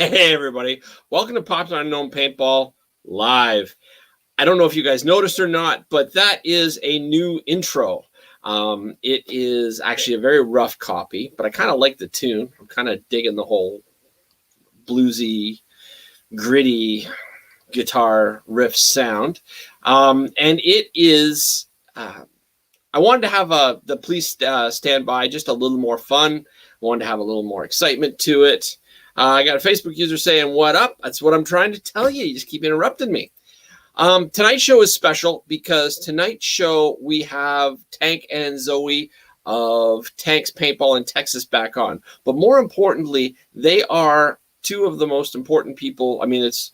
Hey, everybody. Welcome to Popular Unknown Paintball Live. I don't know if you guys noticed or not, but that is a new intro. It is actually a very rough copy, but I kind of like the tune. I'm kind of digging the whole bluesy, gritty guitar riff sound. And it is, I wanted to have the Please Stand By just a little more fun. I wanted to have a little more excitement to it. I got a Facebook user saying, "What up?" That's what I'm trying to tell you. You just keep interrupting me. Tonight's show is special because tonight's show we have Tank and Zoey of Tank's Paintball in Texas back on. But more importantly, they are two of the most important people. I mean, it's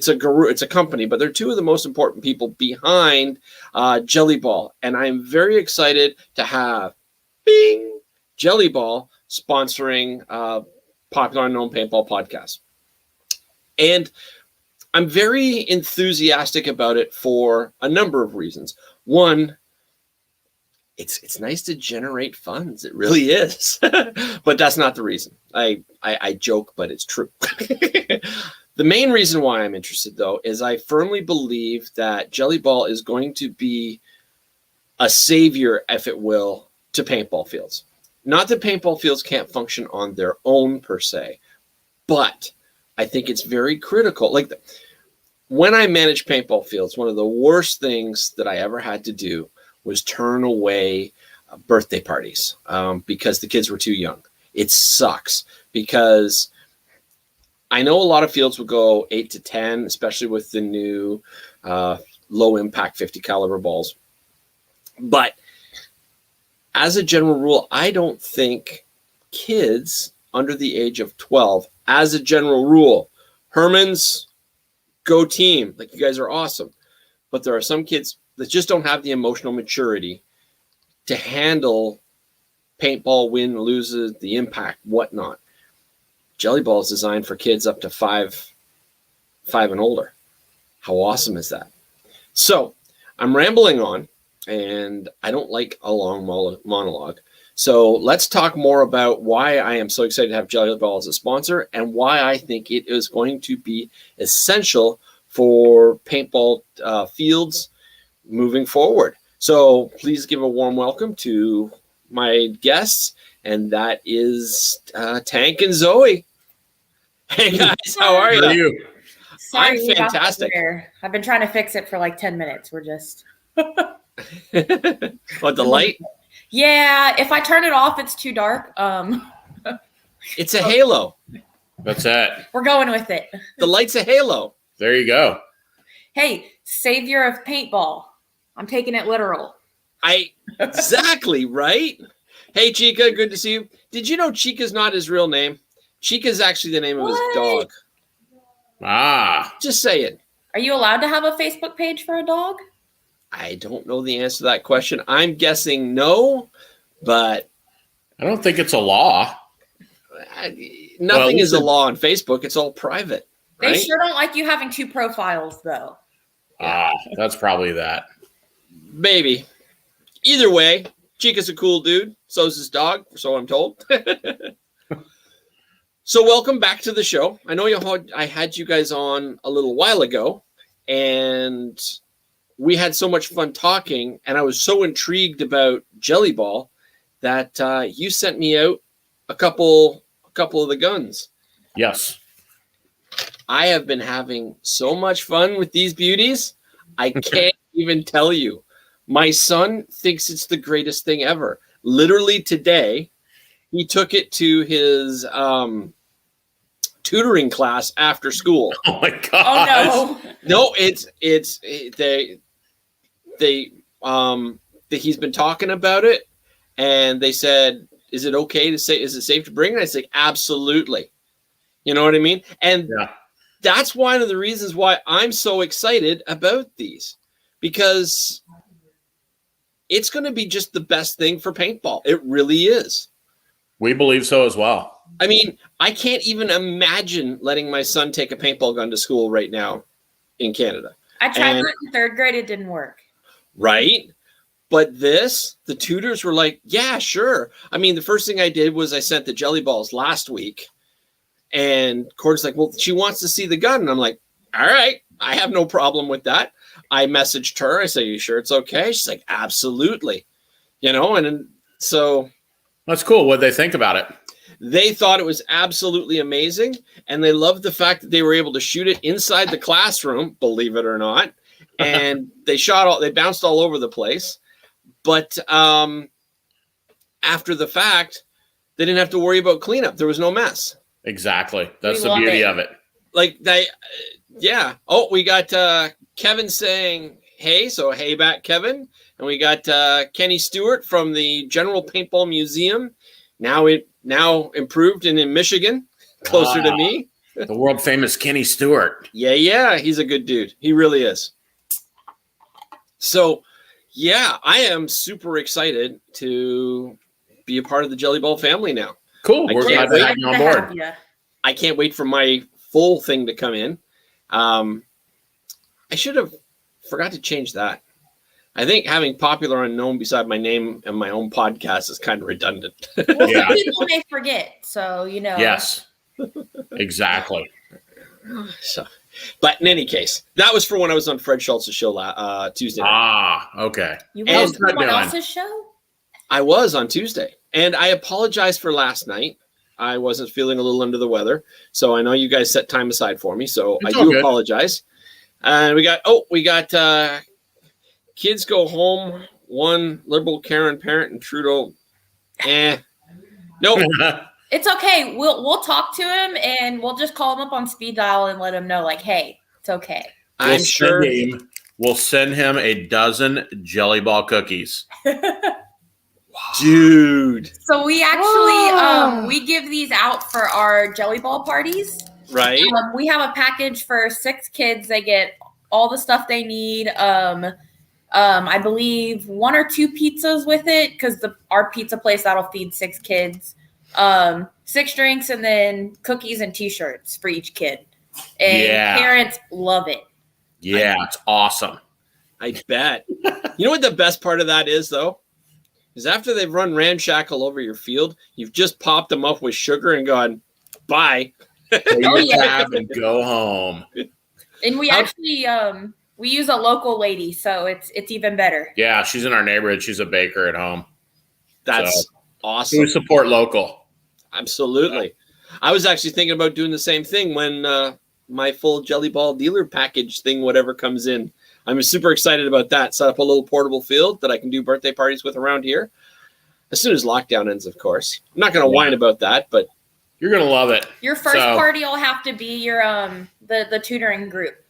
a company, but they're two of the most important people behind Gellyball. And I'm very excited to have Gellyball sponsoring Popular Unknown Paintball podcast. And I'm very enthusiastic about it for a number of reasons. One, it's nice to generate funds. It really is. But that's not the reason. I joke, but it's true. The main reason why I'm interested, though, is I firmly believe that Gellyball is going to be a savior, if it will, to paintball fields. Not that paintball fields can't function on their own per se, but I think it's very critical. Like when I managed paintball fields, one of the worst things that I ever had to do was turn away birthday parties because the kids were too young. It sucks because I know a lot of fields would go 8 to 10, especially with the new low impact 50 caliber balls. But as a general rule, I don't think kids under the age of 12, as a general rule, Herman's, go team. Like, you guys are awesome. But there are some kids that just don't have the emotional maturity to handle paintball, win, loses, the impact, whatnot. Gellyball is designed for kids up to five and older. How awesome is that? So I'm rambling on, and I don't like a long monologue. So let's talk more about why I am so excited to have Gellyball as a sponsor and why I think it is going to be essential for paintball fields moving forward. So please give a warm welcome to my guests, and that is Tank and Zoey. Hey guys, how are you? How are you? I'm fantastic. I've been trying to fix it for like 10 minutes. We're just... What, the light? Yeah, if I turn it off, it's too dark. It's a halo. That's it. We're going with it. The light's a halo. There you go. Hey, savior of paintball. I'm taking it literal. Exactly, right? Hey, Chica, good to see you. Did you know Chica's not his real name? Chica's actually the name of his dog. Ah. Just say it. Are you allowed to have a Facebook page for a dog? I don't know the answer to that question. I'm guessing no, but I don't think it's a law. Nothing is a law on Facebook. It's all private. Right? They sure don't like you having two profiles, though. Ah, that's probably that. Maybe. Either way, Chica's a cool dude. So's his dog, so I'm told. So welcome back to the show. I know I had you guys on a little while ago, and we had so much fun talking, and I was so intrigued about Gellyball that you sent me out a couple of the guns. Yes. I have been having so much fun with these beauties. I can't even tell you. My son thinks it's the greatest thing ever. Literally today, he took it to his tutoring class after school. Oh my god! Oh no! He's been talking about it, and they said, "Is it okay to say? Is it safe to bring it?" I said, "Absolutely." You know what I mean? And that's one of the reasons why I'm so excited about these, because it's going to be just the best thing for paintball. It really is. We believe so as well. I mean, I can't even imagine letting my son take a paintball gun to school right now in Canada. I tried that in third grade. It didn't work. Right? But the tutors were like, yeah, sure. I mean, the first thing I did was I sent the Gellyballs last week And Court's like, well, she wants to see the gun. And I'm like, all right, I have no problem with that. I messaged her. I say, you sure it's okay? She's like, absolutely. And so. That's cool. What'd they think about it? They thought it was absolutely amazing. And they loved the fact that they were able to shoot it inside the classroom, believe it or not. And they bounced all over the place. But after the fact, they didn't have to worry about cleanup. There was no mess. Exactly. That's the beauty of it. Like yeah. Oh, we got Kevin saying, hey. So hey back, Kevin. And we got Kenny Stewart from the General Paintball Museum. Now improved and in Michigan, closer to me. The world famous Kenny Stewart. Yeah. He's a good dude. He really is. So, yeah, I am super excited to be a part of the Gellyball family now. Cool. We're glad to have you on board. I can't wait for my full thing to come in. I should have forgot to change that. I think having Popular Unknown beside my name and my own podcast is kind of redundant. Well, yeah. People may forget, so Yes, exactly. So, but in any case, that was for when I was on Fred Schultz's show Tuesday night. Okay. You were on someone else's show? I was on Tuesday, and I apologize for last night. I wasn't feeling a little under the weather, so I know you guys set time aside for me, so I do apologize. And we got kids go home. One liberal Karen parent and Trudeau. Nope. It's okay. We'll talk to him and we'll just call him up on speed dial and let him know, like, hey, it's okay. I'm sure we'll send him a dozen Gellyball cookies. Dude. So we actually we give these out for our Gellyball parties. Right. We have a package for 6 kids. They get all the stuff they need. I believe 1 or 2 pizzas with it because our pizza place that'll feed 6 kids. 6 drinks and then cookies and T-shirts for each kid. And parents love it. Yeah, it's awesome. I bet. You know what the best part of that is, though? Is after they've run ramshackle over your field, you've just popped them up with sugar and gone, bye. And go home. And we actually we use a local lady, so it's even better. Yeah, she's in our neighborhood. She's a baker at home. That's awesome. We support local. Absolutely. I was actually thinking about doing the same thing when my full Gellyball dealer package thing, whatever comes in. I'm super excited about that. Set up a little portable field that I can do birthday parties with around here. As soon as lockdown ends, of course. I'm not going to whine about that, but you're going to love it. Your first party will have to be your the tutoring group.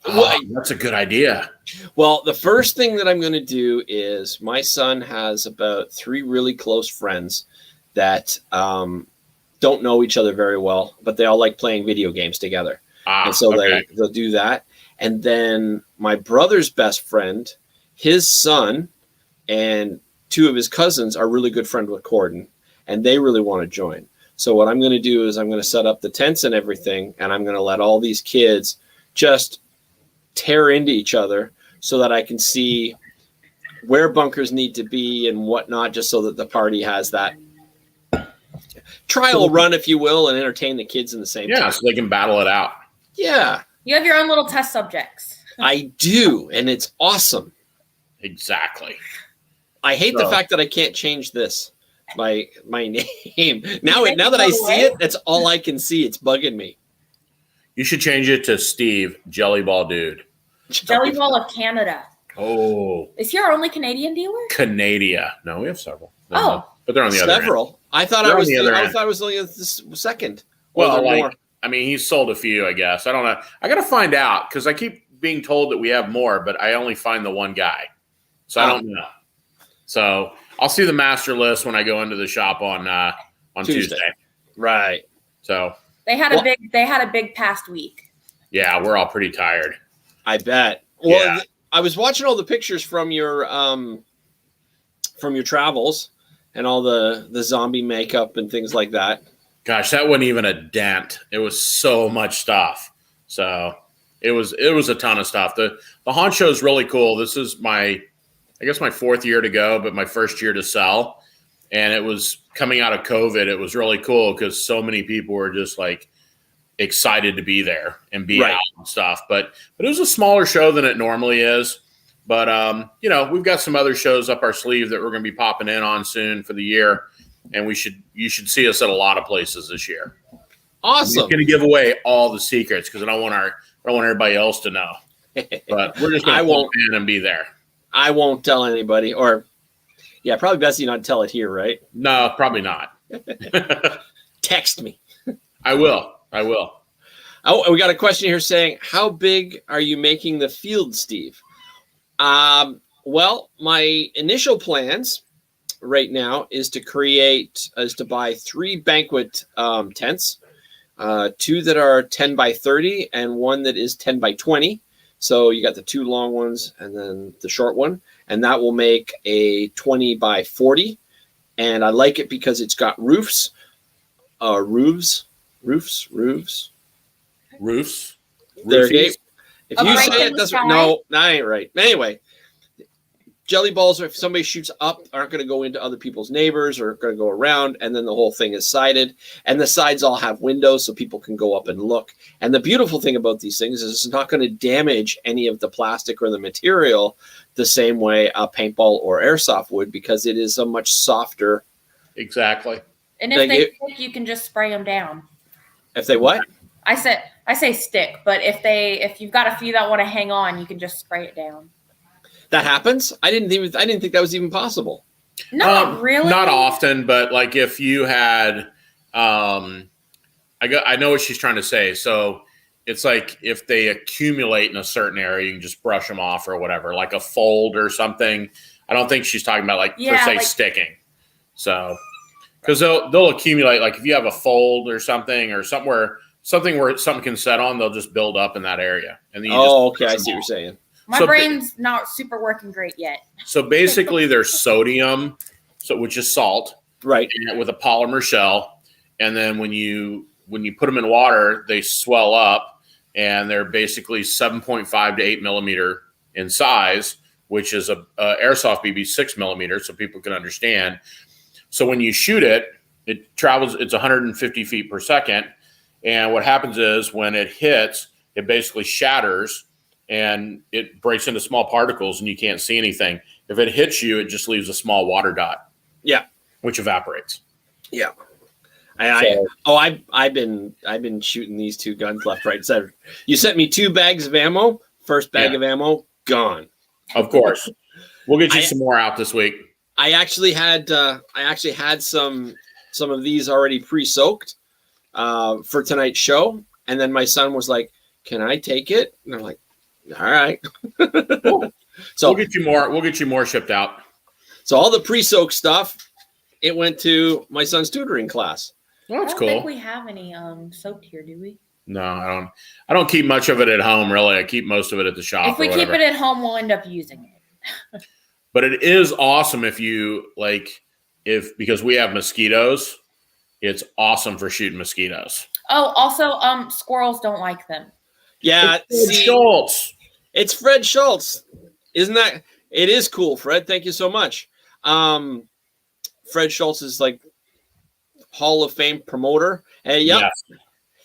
That's a good idea. Well, the first thing that I'm going to do is my son has about 3 really close friends that don't know each other very well, but they all like playing video games together. And so they'll do that. And then my brother's best friend, his son, and 2 of his cousins are really good friends with Corden, and they really want to join. So what I'm going to do is I'm going to set up the tents and everything, and I'm going to let all these kids just tear into each other so that I can see where bunkers need to be and whatnot, just so that the party has that trial run, if you will, and entertain the kids in the same time. So they can battle it out. Yeah. You have your own little test subjects. I do, and it's awesome. Exactly. I hate the fact that I can't change this, my name. Now that I see it, that's all I can see. It's bugging me. You should change it to Steve, Gellyball Dude. Gellyball of Canada. Oh. Is he our only Canadian dealer? Canada. No, we have several. But they're on the other end. Several. I thought I was only the second. Well, more. I mean, he's sold a few, I guess. I don't know. I got to find out because I keep being told that we have more, but I only find the one guy. So I don't know. So I'll see the master list when I go into the shop on Tuesday. Right. So they had a big past week. Yeah, we're all pretty tired. I bet. Well, I was watching all the pictures from your travels and all the zombie makeup and things like that. Gosh, that wasn't even a dent. It was so much stuff. So it was a ton of stuff. The haunt show is really cool. This is my 4th year to go, but my first year to sell. and it was coming out of COVID. It was really cool because so many people were just like excited to be there and be out and stuff. But it was a smaller show than it normally is. But we've got some other shows up our sleeve that we're going to be popping in on soon for the year, and you should see us at a lot of places this year. Awesome. I'm going to give away all the secrets because I don't want everybody else to know. But we're just going to pop in and be there. I won't tell anybody, or probably best you not tell it here, right? No, probably not. Text me. I will. Oh, we got a question here saying, how big are you making the field, Steve? Well, my initial plans right now is to buy 3 banquet tents, 2 that are 10 by 30 and 1 that is 10 by 20. So you got the 2 long ones and then the short one, and that will make a 20 by 40. And I like it because it's got roofs. There you go. If you say it doesn't, no, that ain't right. Anyway, jelly balls, if somebody shoots up, aren't going to go into other people's neighbors or going to go around, and then the whole thing is sided. And the sides all have windows so people can go up and look. And the beautiful thing about these things is it's not going to damage any of the plastic or the material the same way a paintball or airsoft would, because it is a much softer. Exactly. And if they stick, you can just spray them down. If they what? I say stick, but if you've got a few that want to hang on, you can just spray it down. That happens? I didn't think that was even possible. Not really. Not often, but like if you had, I know what she's trying to say. So it's like if they accumulate in a certain area, you can just brush them off or whatever, like a fold or something. I don't think she's talking about sticking. So because they'll accumulate, like if you have a fold or something where something can set on, they'll just build up in that area. And then okay, I see what you're saying. My brain's not super working great yet. So basically, there's sodium, which is salt, right, with a polymer shell, and then when you put them in water, they swell up, and they're basically 7.5 to 8 millimeter in size, which is a airsoft BB 6 millimeter, so people can understand. So when you shoot it, it travels. It's 150 feet per second, and what happens is when it hits, it basically shatters. And it breaks into small particles, and you can't see anything. If it hits you, it just leaves a small water dot. Yeah, which evaporates. Yeah. I've been shooting these 2 guns left, right, and center. You sent me 2 bags of ammo. First bag of ammo gone. Of course, we'll get you some more out this week. I actually had some of these already pre-soaked for tonight's show, and then my son was like, "Can I take it?" And I'm like, all right. Cool. So we'll get you more shipped out. So all the pre-soaked stuff, it went to my son's tutoring class. Well, that's cool. I don't think we have any soaked here, do we? No, I don't keep much of it at home, really. I keep most of it at the shop. If we keep it at home, we'll end up using it. But it is awesome if you because we have mosquitoes, it's awesome for shooting mosquitoes. Oh, also, squirrels don't like them. Yeah, Schultz. It's Fred Schultz. Isn't that? It is cool, Fred. Thank you so much. Fred Schultz is like Hall of Fame promoter. Hey, yep.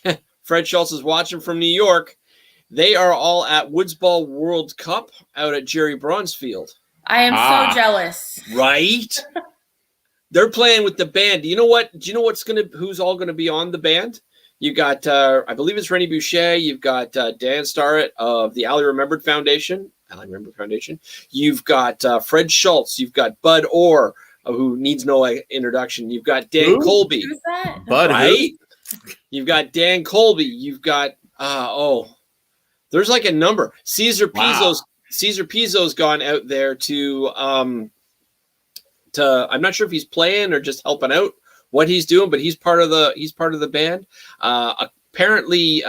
Yes. Fred Schultz is watching from New York. They are all at Woodsball World Cup out at Jerry Braun's field. I am so jealous. Right? They're playing with the band. Do you know who's all gonna be on the band? You got, I believe it's Rennie Boucher. You've got Dan Starrett of the Allie Remembered Foundation. You've got Fred Schultz. You've got Bud Orr, who needs no introduction. You've got Dan Colby. Who's that? Bud, right? You've got Dan Colby. You've got there's like a number. Caesar Pizzo's gone out there to I'm not sure if he's playing or just helping out what he's doing, but he's part of the band. Apparently,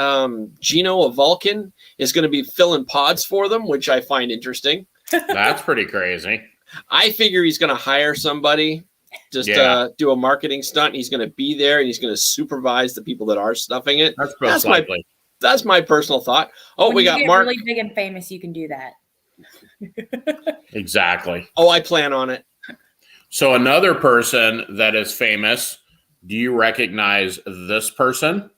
Gino of Vulcan is going to be filling pods for them, which I find interesting. That's pretty crazy. I figure he's going to hire somebody, just do a marketing stunt. He's going to be there and he's going to supervise the people that are stuffing it. That's likely. That's my personal thought. Oh, when we you got get Mark. Really big and famous, you can do that. Exactly. Oh, I plan on it. So another person that is famous, do you recognize this person?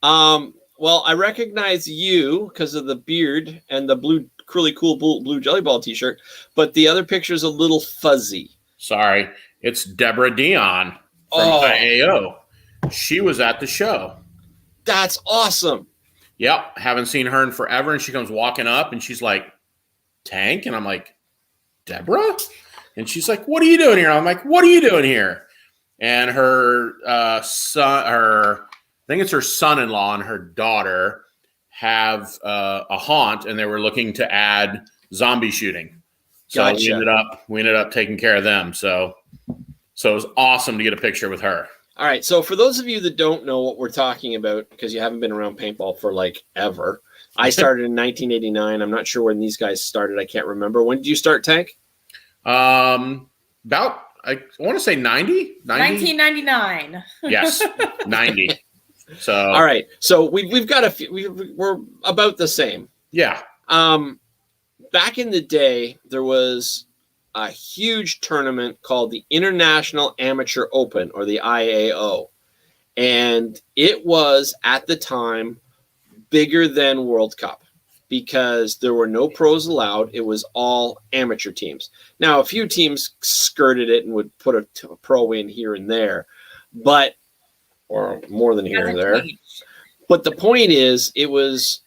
Well, I recognize you because of the beard and the blue, really cool blue Gellyball t-shirt, but the other picture is a little fuzzy. Sorry, it's Deborah Dion from IAO. She was at the show. That's awesome. Yep, haven't seen her in forever, and she comes walking up, and she's like, Tank? And I'm like, Deborah? And she's like, what are you doing here? I'm like, what are you doing here? And her I think it's her son-in-law and her daughter have a haunt, and they were looking to add zombie shooting. So Gotcha. we ended up taking care of them. So it was awesome to get a picture with her. All right. So for those of you that don't know what we're talking about, because you haven't been around paintball for like ever, I started in 1989. I'm not sure when these guys started. I can't remember. When did you start, Tank? About, I want to say 90? 1999. Yes, 90. So all right. So we've got a few. We're about the same. Yeah. Back in the day, there was a huge tournament called the International Amateur Open, or the IAO. And it was, at the time, bigger than World Cup because there were no pros allowed. It was all amateur teams. Now, a few teams skirted it and would put a pro in here and there, or more than here and there. But the point is, it was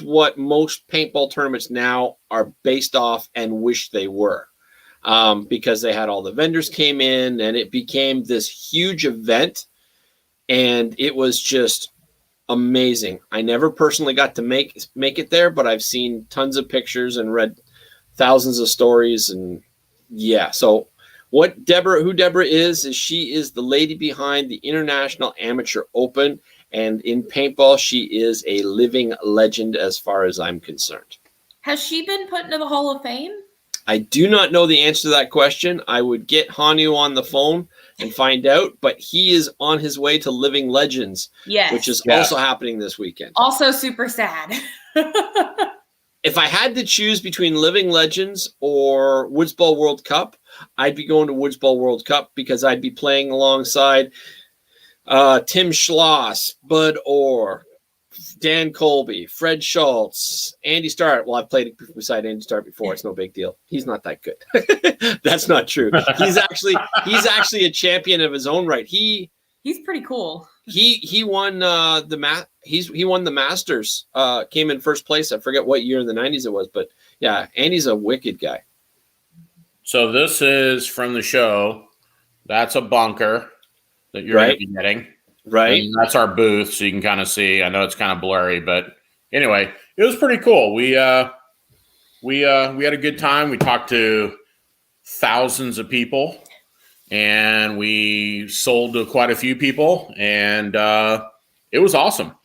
what most paintball tournaments now are based off and wish they were, because they had all the vendors came in and it became this huge event, and it was just amazing. I never personally got to make it there, but I've seen tons of pictures and read thousands of stories, and yeah. So who Deborah is she is the lady behind the International Amateur Open. And in paintball, she is a living legend as far as I'm concerned. Has she been put into the Hall of Fame? I do not know the answer to that question. I would get Hanu on the phone and find out, but he is on his way to Living Legends, which is also happening this weekend. Also super sad. If I had to choose between Living Legends or Woodsball World Cup, I'd be going to Woodsball World Cup because I'd be playing alongside Tim Schloss, Bud Orr, Dan Colby, Fred Schultz, Andy Starr. Well, I've played beside Andy Starr before. It's no big deal. He's not that good. That's not true. He's actually a champion of his own right. He's pretty cool. He won he won the Masters. Came in first place. I forget what year in the 90s it was, but yeah, Andy's a wicked guy. So this is from the show. That's a bunker that you're going to be getting. Right. And that's our booth, so you can kind of see. I know it's kind of blurry, but anyway, it was pretty cool. We had a good time. We talked to thousands of people, and we sold to quite a few people, and it was awesome.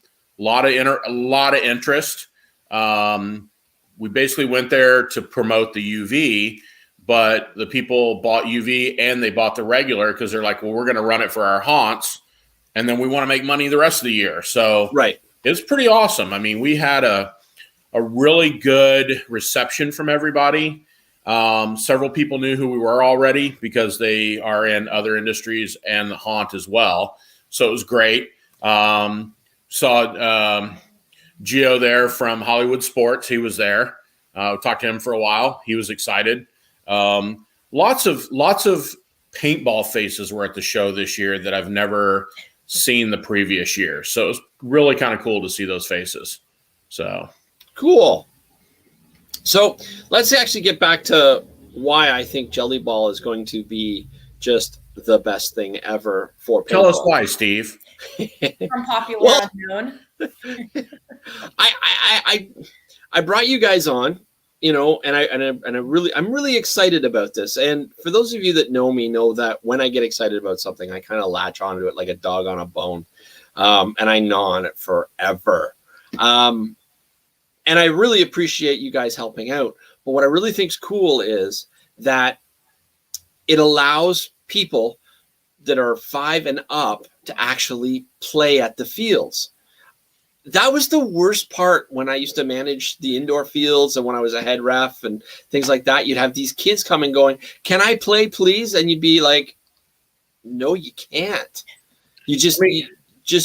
A lot of interest. We basically went there to promote the UV, but the people bought UV and they bought the regular because they're like, well, we're going to run it for our haunts, and then we want to make money the rest of the year. So it's pretty awesome. I mean, we had a really good reception from everybody. Several people knew who we were already because they are in other industries and the haunt as well. So it was great. Saw Gio there from Hollywood Sports. He was there. Talked to him for a while. He was excited. Lots of paintball faces were at the show this year that I've never seen the previous year. So it was really kind of cool to see those faces. So cool. So let's actually get back to why I think Gellyball is going to be just the best thing ever for paintball. Tell us why, Steve. From popular unknown. I brought you guys on, and I'm really excited about this. And for those of you that know me, know that when I get excited about something, I kind of latch onto it like a dog on a bone, and I gnaw on it forever. And I really appreciate you guys helping out. But what I really think is cool is that it allows people that are 5 and up to actually play at the fields. that was the worst part when I used to manage the indoor fields and when I was a head ref and things like that. You'd have these kids coming going, "Can I play, please?" And you'd be like, "No, you can't. You just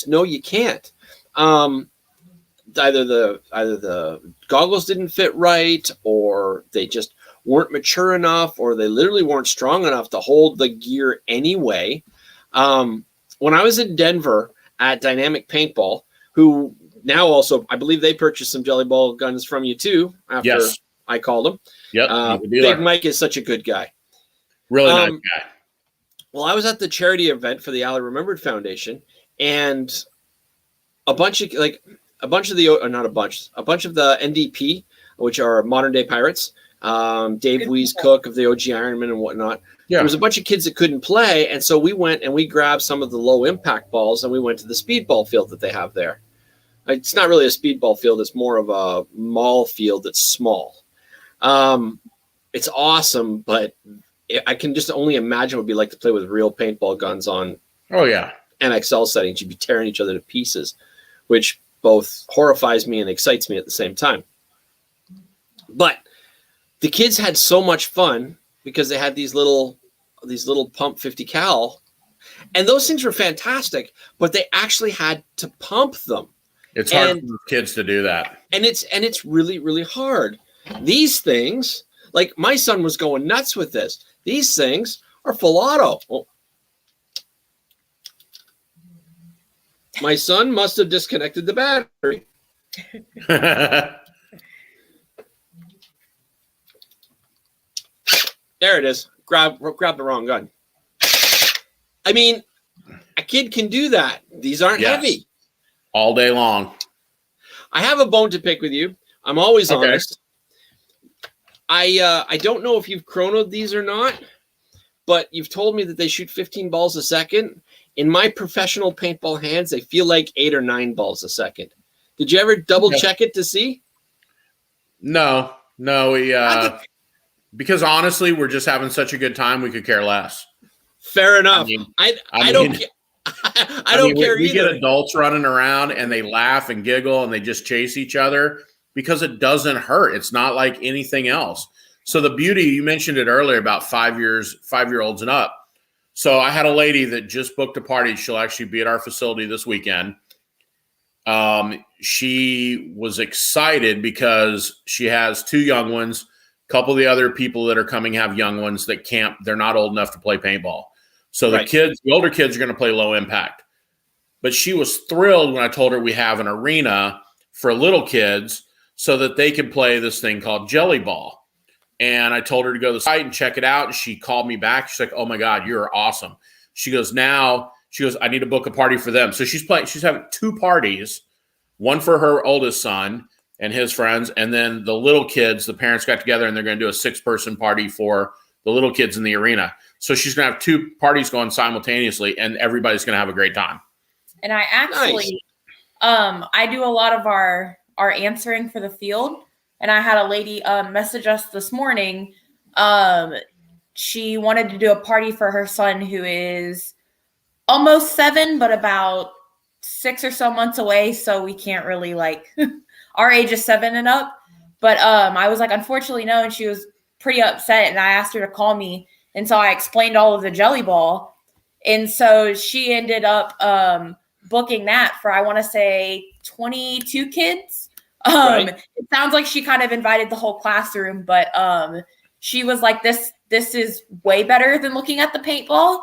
know you can't." Either the goggles didn't fit right, or they just weren't mature enough, or they literally weren't strong enough to hold the gear anyway. When I was in Denver at Dynamic Paintball, who now also, I believe they purchased some Gellyball guns from you too, after I called them. Yep. Big Mike is such a good guy. Really nice guy. Well, I was at the charity event for the Ally Remembered Foundation, and a bunch of the NDP, which are modern day pirates, Dave Wees Cook of the OG Ironman and whatnot. Yeah. There was a bunch of kids that couldn't play, and so we went and we grabbed some of the low impact balls and we went to the speedball field that they have there. It's not really a speedball field; it's more of a mall field that's small. It's awesome, but I can just only imagine what it would be like to play with real paintball guns on. Oh yeah, NXL settings. You'd be tearing each other to pieces, which both horrifies me and excites me at the same time. But the kids had so much fun because they had these little pump 50 cal, and those things were fantastic, but they actually had to pump them. It's hard for kids to do that. And it's really, really hard. These things, like my son was going nuts with this. These things are full auto. Oh. My son must have disconnected the battery. There it is. Grab the wrong gun. I mean, a kid can do that. These aren't heavy. All day long. I have a bone to pick with you. I'm always honest. I don't know if you've chronoed these or not, but you've told me that they shoot 15 balls a second. In my professional paintball hands, they feel like 8 or 9 balls a second. Did you ever double check it to see? No. We because honestly, we're just having such a good time. We could care less. Fair enough. I don't care. I don't care we either. Get adults running around and they laugh and giggle and they just chase each other because it doesn't hurt. It's not like anything else. So the beauty, you mentioned it earlier about 5-year-olds and up. So I had a lady that just booked a party. She'll actually be at our facility this weekend. She was excited because she has 2 young ones. A couple of the other people that are coming have young ones that can't. They're not old enough to play paintball. So the older kids are going to play low impact. But she was thrilled when I told her we have an arena for little kids so that they can play this thing called Gellyball. And I told her to go to the site and check it out. And she called me back. She's like, "Oh my God, you're awesome." She goes, "I need to book a party for them." So she's having 2 parties, one for her oldest son and his friends. And then the little kids, the parents got together and they're going to do a 6-person party for the little kids in the arena. So she's going to have 2 parties going simultaneously and everybody's going to have a great time. And I actually, I do a lot of our answering for the field. And I had a lady message us this morning. She wanted to do a party for her son who is almost 7, but about 6 or so months away. So we can't really our age is 7 and up. But I was like, unfortunately, no. And she was pretty upset. And I asked her to call me. And so I explained all of the Gellyball. And so she ended up booking that for, I want to say, 22 kids. It sounds like she kind of invited the whole classroom, but she was like, this is way better than looking at the paintball.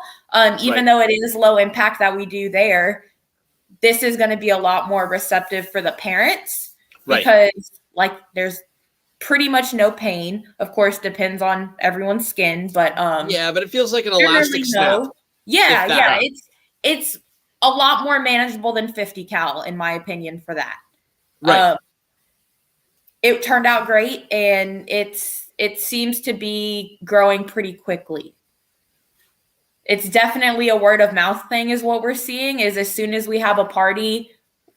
Even though it is low impact that we do there, this is going to be a lot more receptive for the parents because there's pretty much no pain. Of course, depends on everyone's skin, but but it feels like an elastic snap. Yeah. It's a lot more manageable than 50 cal, in my opinion, for that. Right. It turned out great, and it seems to be growing pretty quickly. It's definitely a word of mouth thing is what we're seeing, is as soon as we have a party,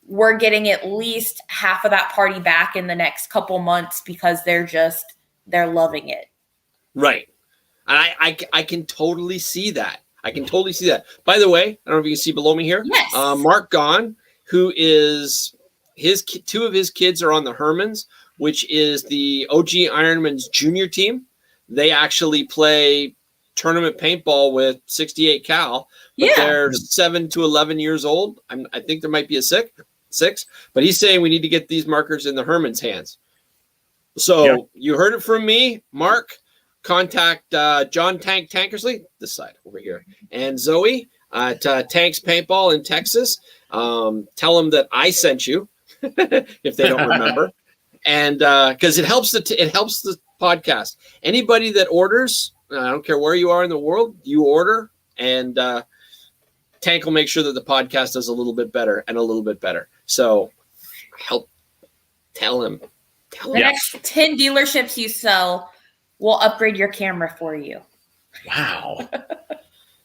we're getting at least half of that party back in the next couple months because they're loving it. Right. I can totally see that. By the way, I don't know if you can see below me here. Yes. Mark Gahn, who is two of his kids are on the Hermans, which is the OG Ironman's junior team. They actually play tournament paintball with 68 cal, but they're 7 to 11 years old. I think there might be a six, but he's saying we need to get these markers in the Herman's hands. So you heard it from me, Mark. Contact John Tankersley, this side over here, and Zoe at Tank's Paintball in Texas. Tell them that I sent you if they don't remember, and because it helps the podcast. Anybody that orders, I don't care where you are in the world, you order, and Tank will make sure that the podcast does a little bit better and a little bit better. So tell him. The next 10 dealerships you sell, we'll upgrade your camera for you. Wow.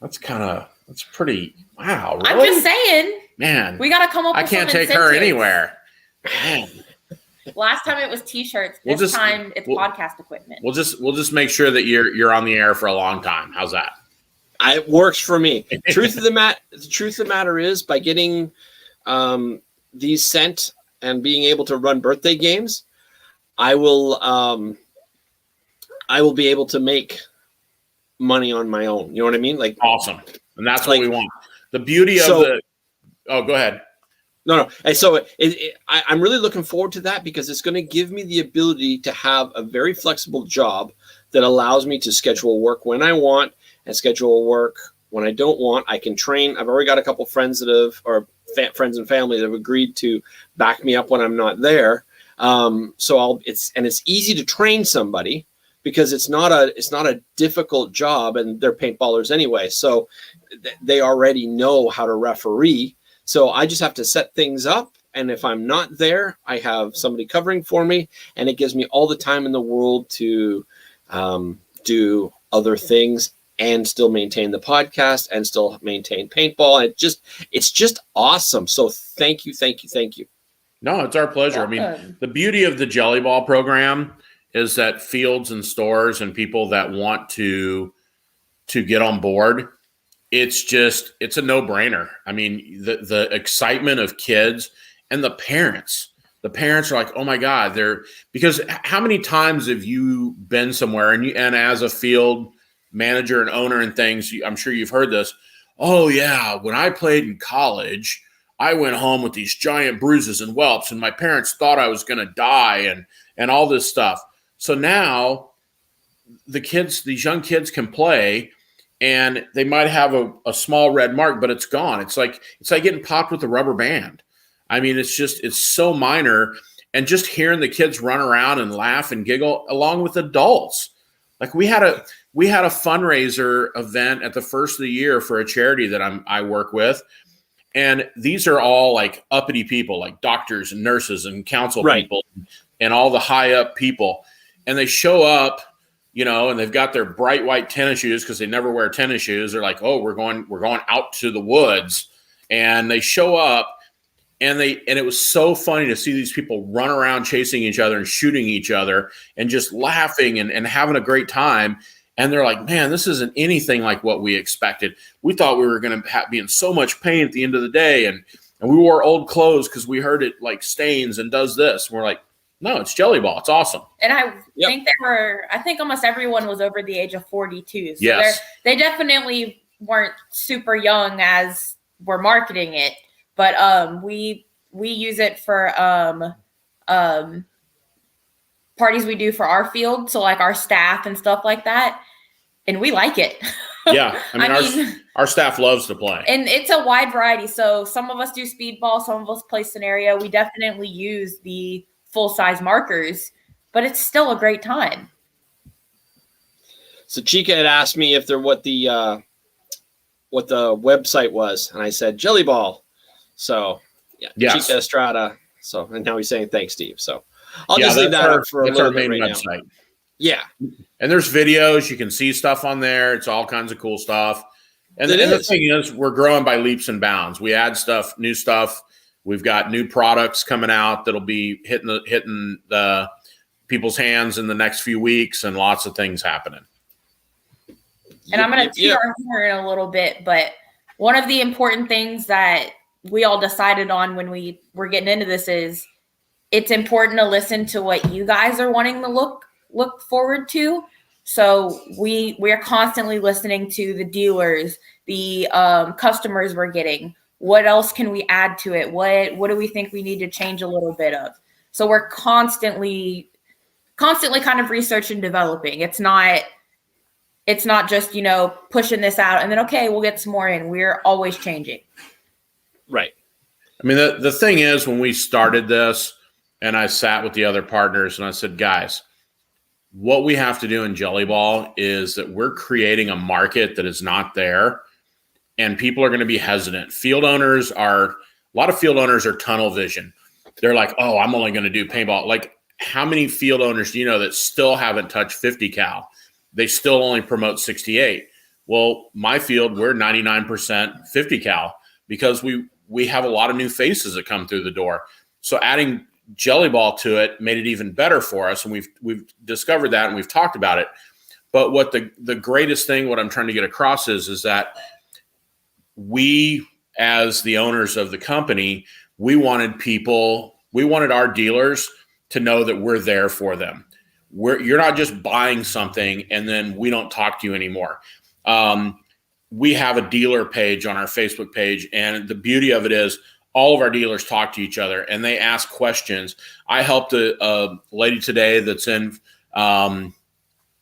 That's pretty, wow. Really? I'm just saying. Man. We got to come up with I can't some take her incentives. Anywhere. Man. Last time it was t-shirts. This time it's podcast equipment. We'll just make sure that you're on the air for a long time. How's that? It works for me. The truth of the matter is, by getting these sent and being able to run birthday games, I will be able to make money on my own. You know what I mean? Like, awesome. And that's what we want. The beauty of go ahead. No. And so I'm really looking forward to that, because it's going to give me the ability to have a very flexible job that allows me to schedule work when I want and schedule work when I don't want. I can train. I've already got a couple friends friends and family that have agreed to back me up when I'm not there. It's easy to train somebody, because it's not a difficult job, and they're paintballers anyway. So they already know how to referee. So I just have to set things up. And if I'm not there, I have somebody covering for me, and it gives me all the time in the world to do other things and still maintain the podcast and still maintain paintball. It's just awesome. So thank you. No, it's our pleasure. Welcome. I mean, the beauty of the Gellyball program is that fields and stores and people that want to get on board, it's a no-brainer. I mean, the excitement of kids and the parents are like, oh my God, because how many times have you been somewhere and as a field manager and owner and things, I'm sure you've heard this. Oh yeah, when I played in college, I went home with these giant bruises and whelps, and my parents thought I was going to die and all this stuff. So now these young kids can play, and they might have a small red mark, but it's gone. It's like getting popped with a rubber band. I mean, it's so minor, and just hearing the kids run around and laugh and giggle along with adults. Like we had a fundraiser event at the first of the year for a charity that I work with. And these are all like uppity people, like doctors and nurses and council people and all the high up people. And they show up, and they've got their bright white tennis shoes, because they never wear tennis shoes. They're like, oh, we're going out to the woods. And they show up, and it was so funny to see these people run around chasing each other and shooting each other and just laughing and having a great time. And they're like, man, this isn't anything like what we expected. We thought we were going to be in so much pain at the end of the day. And we wore old clothes because we heard it like stains and does this. And we're like, no, it's Gellyball. It's awesome. And I think almost everyone was over the age of 42. So yes. They definitely weren't super young as we're marketing it. But we use it for parties we do for our field. So like our staff and stuff like that. And we like it. Yeah. I mean, our staff loves to play. And it's a wide variety. So some of us do speedball, some of us play scenario. We definitely use the full-size markers, but it's still a great time. So Chica had asked me if what the website was, and I said Gellyball. So yes. Chica Estrada. So, and now he's saying thanks, Steve. So I'll just leave that up for a little bit right website. Now. Yeah. And there's videos. You can see stuff on there. It's all kinds of cool stuff. And the thing is, we're growing by leaps and bounds. We add stuff, new stuff. We've got new products coming out that'll be hitting the people's hands in the next few weeks, and lots of things happening. And I'm going to toot our horn a little bit, but one of the important things that we all decided on when we were getting into this is it's important to listen to what you guys are wanting to look forward to. So we are constantly listening to the dealers, the customers we're getting. What else can we add to it? What do we think we need to change a little bit of? So we're constantly kind of research and developing. It's not just, pushing this out and then, okay, we'll get some more in. We're always changing. Right. I mean, the thing is, when we started this and I sat with the other partners and I said, guys, what we have to do in Gellyball is that we're creating a market that is not there, and people are going to be hesitant. A lot of field owners are tunnel vision. They're like, oh, I'm only going to do paintball. Like, how many field owners do you know that still haven't touched 50 cal? They still only promote 68. Well, my field, we're 99% 50 cal because we have a lot of new faces that come through the door. So adding Gellyball to it made it even better for us, and we've discovered that and we've talked about it. But what the greatest thing, what I'm trying to get across is that we, as the owners of the company, we wanted our dealers to know that we're there for them. You're not just buying something and then we don't talk to you anymore. We have a dealer page on our Facebook page, and the beauty of it is all of our dealers talk to each other and they ask questions. I helped a lady today that's in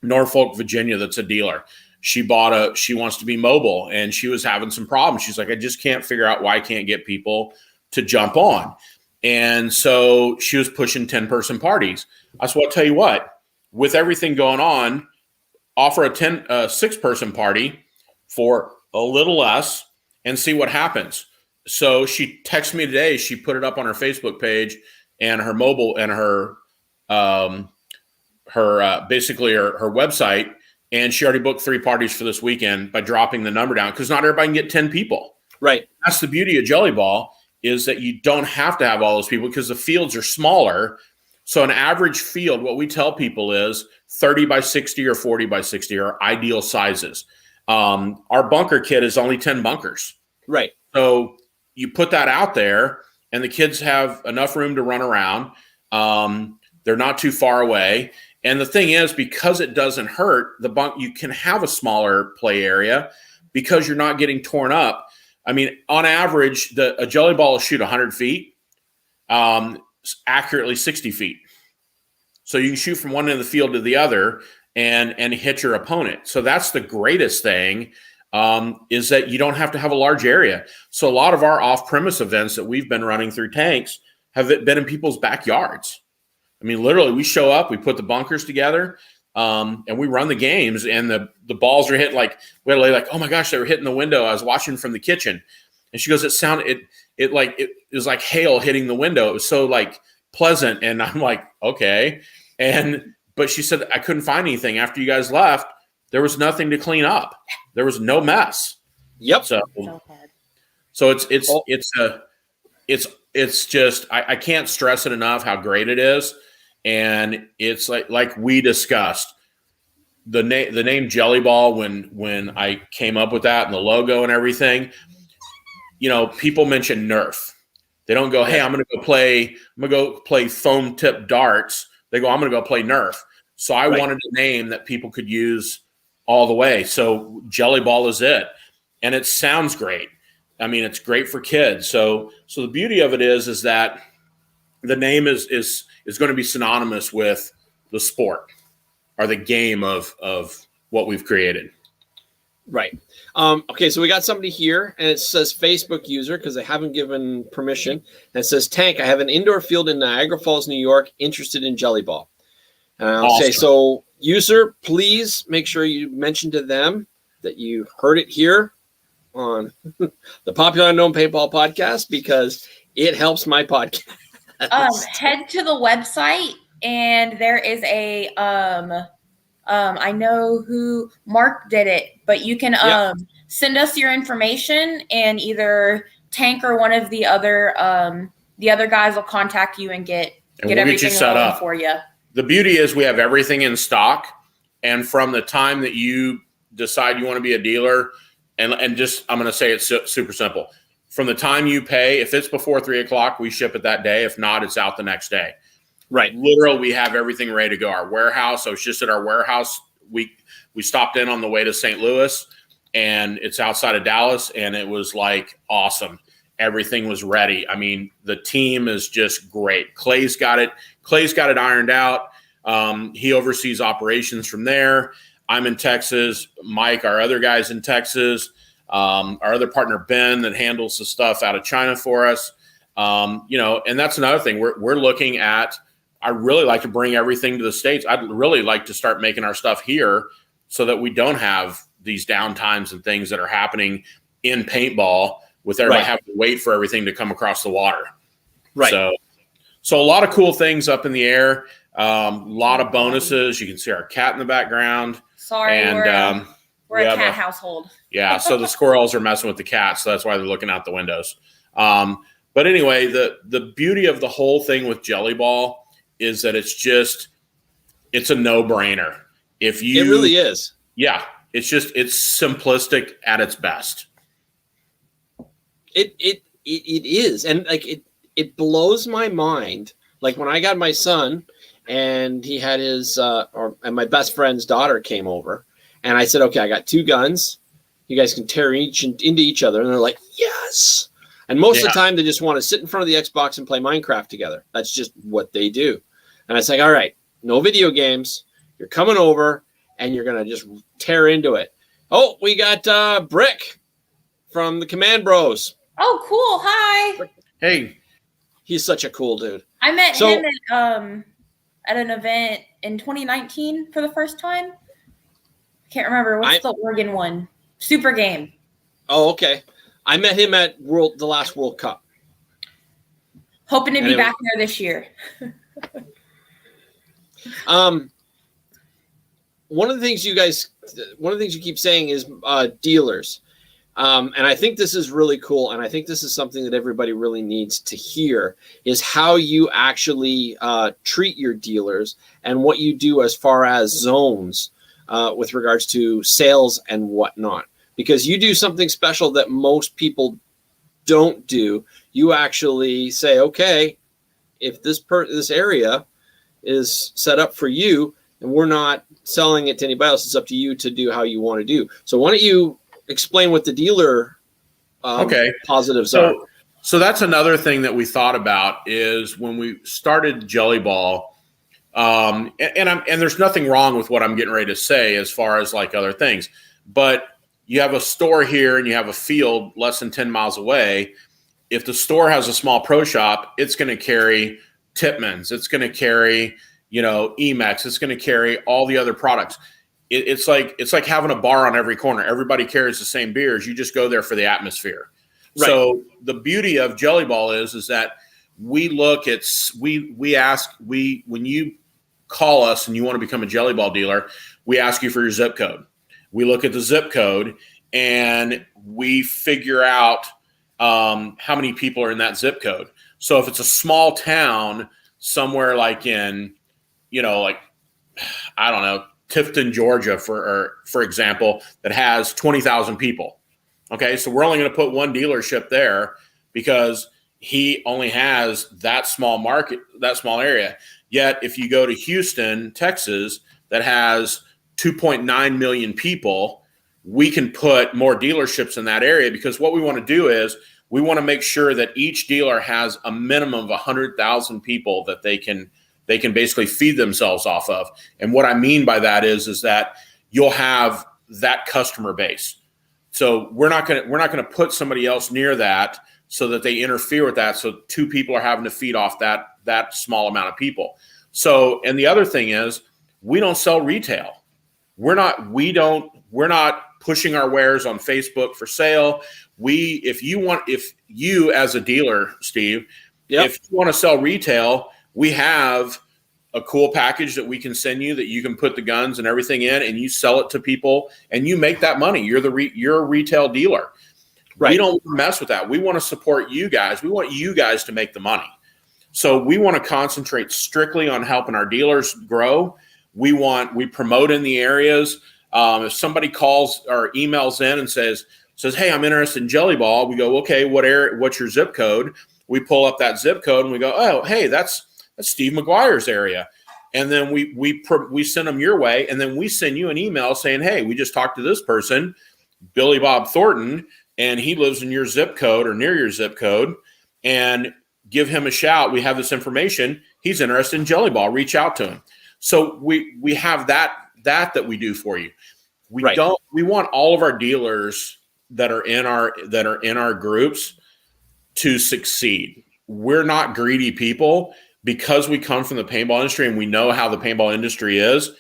Norfolk, Virginia, that's a dealer. She wants to be mobile, and she was having some problems. She's like, I just can't figure out why I can't get people to jump on. And so she was pushing 10-person parties. I said, well, I'll tell you what, with everything going on, offer a 6-person party for a little less and see what happens. So she texted me today. She put it up on her Facebook page and her mobile and her basically her website. And she already booked 3 parties for this weekend by dropping the number down, because not everybody can get 10 people. Right. That's the beauty of Gellyball, is that you don't have to have all those people because the fields are smaller. So an average field, what we tell people is 30 by 60 or 40 by 60 are ideal sizes. Our bunker kit is only 10 bunkers. Right. So you put that out there and the kids have enough room to run around. They're not too far away. And the thing is, because it doesn't hurt the bunk, you can have a smaller play area because you're not getting torn up. I mean, on average, a Gellyball will shoot 100 feet, accurately 60 feet. So you can shoot from one end of the field to the other and hit your opponent. So that's the greatest thing, is that you don't have to have a large area. So a lot of our off-premise events that we've been running through tanks have been in people's backyards. I mean, literally, we show up, we put the bunkers together, and we run the games, and the balls are hitting like, we had a lady like, oh my gosh, they were hitting the window. I was watching from the kitchen. And she goes, it was like hail hitting the window. It was so like pleasant. And I'm like, okay. But she said, I couldn't find anything after you guys left. There was nothing to clean up. There was no mess. Yep. So it's just, I can't stress it enough how great it is. And it's like we discussed, the name Gellyball, when I came up with that and the logo and everything, people mention Nerf. They don't go, hey, I'm going to go play foam tip darts. They go, I'm going to go play Nerf. So I wanted a name that people could use all the way. So Gellyball is it. And it sounds great. I mean, it's great for kids. So the beauty of it is that the name is going to be synonymous with the sport or the game of what we've created. Right. Okay, so we got somebody here, and it says Facebook user because they haven't given permission. And it says, Tank, I have an indoor field in Niagara Falls, New York, interested in Gellyball. Awesome. Okay, so user, please make sure you mention to them that you heard it here on the Popular Unknown Paintball podcast, because it helps my podcast. Head to the website, and there is a I know who Mark did it, but you can send us your information, and either Tank or one of the other guys will contact you and get everything set up for you. The beauty is we have everything in stock, and from the time that you decide you want to be a dealer, and just I'm going to say it's super simple. from the time you pay. If it's before 3 o'clock, we ship it that day. If not, it's out the next day. Right. Literally, we have everything ready to go. Our warehouse, I was just at our warehouse. We stopped in on the way to St. Louis, and it's outside of Dallas, and it was like awesome. Everything was ready. I mean, the team is just great. Clay's got it ironed out. He oversees operations from there. I'm in Texas. Mike, our other guy's in Texas. Our other partner, Ben, that handles the stuff out of China for us. And that's another thing. We're looking at, I really like to bring everything to the States. I'd really like to start making our stuff here so that we don't have these downtimes and things that are happening in paintball with everybody having to wait for everything to come across the water. Right. So a lot of cool things up in the air. A lot of bonuses. You can see our cat in the background. Sorry, and we're a cat household. Yeah, so the squirrels are messing with the cats, so that's why they're looking out the windows. But anyway, the beauty of the whole thing with Gellyball is that it's a no-brainer. It really is. Yeah, it's simplistic at its best. It is, and like it blows my mind. Like when I got my son, and he had his and my best friend's daughter came over, and I said, "Okay, I got 2 guns. You guys can tear into each other." And they're like, "Yes." And most of the time, they just want to sit in front of the Xbox and play Minecraft together. That's just what they do. And I was like, "All right, no video games. You're coming over, and you're gonna just tear into it." Oh, we got Brick from the Command Bros. Oh, cool! Hi. Hey, he's such a cool dude. I met him at an event in 2019 for the first time. I can't remember what's the Oregon one. Super Game. Oh, okay. I met him at the last World Cup. Hoping to be back there this year. One of the things you keep saying is dealers. And I think this is really cool. And I think this is something that everybody really needs to hear is how you actually treat your dealers and what you do as far as zones with regards to sales and whatnot. Because you do something special that most people don't do. You actually say, okay, if this area is set up for you and we're not selling it to anybody else, it's up to you to do how you want to do. So why don't you explain what the dealer positives are? So that's another thing that we thought about is when we started Gellyball, and there's nothing wrong with what I'm getting ready to say as far as like other things, but you have a store here and you have a field less than 10 miles away. If the store has a small pro shop, it's going to carry Tipman's. It's going to carry, Emex. It's going to carry all the other products. It's like having a bar on every corner. Everybody carries the same beers. You just go there for the atmosphere. Right. So the beauty of Gellyball is that we look at when you call us and you want to become a Gellyball dealer, we ask you for your zip code. We look at the zip code and we figure out how many people are in that zip code. So if it's a small town somewhere like in, I don't know, Tifton, Georgia, for example, that has 20,000 people. Okay, so we're only going to put one dealership there because he only has that small market, that small area. Yet if you go to Houston, Texas, that has 2.9 million people, we can put more dealerships in that area because what we want to do is we want to make sure that each dealer has a minimum of 100,000 people that they can basically feed themselves off of. And what I mean by that is that you'll have that customer base. So we're not going to put somebody else near that so that they interfere with that. So 2 people are having to feed off that small amount of people. So, and the other thing is we don't sell retail. We're not pushing our wares on Facebook for sale. If you as a dealer, Steve, if you want to sell retail, we have a cool package that we can send you that you can put the guns and everything in and you sell it to people and you make that money. You're a retail dealer. Right. We don't mess with that. We want to support you guys. We want you guys to make the money. So we want to concentrate strictly on helping our dealers grow. We promote in the areas. If somebody calls or emails in and says, says, hey, I'm interested in Gellyball. We go, okay, what's your zip code? We pull up that zip code and we go, oh, hey, that's Steve McGuire's area. And then we send them your way. And then we send you an email saying, hey, we just talked to this person, Billy Bob Thornton, and he lives in your zip code or near your zip code, and give him a shout. We have this information. He's interested in Gellyball. Reach out to him. So we have that we do for you. We want all of our dealers that are in our groups to succeed. We're not greedy people because we come from the paintball industry and we know how the paintball industry is.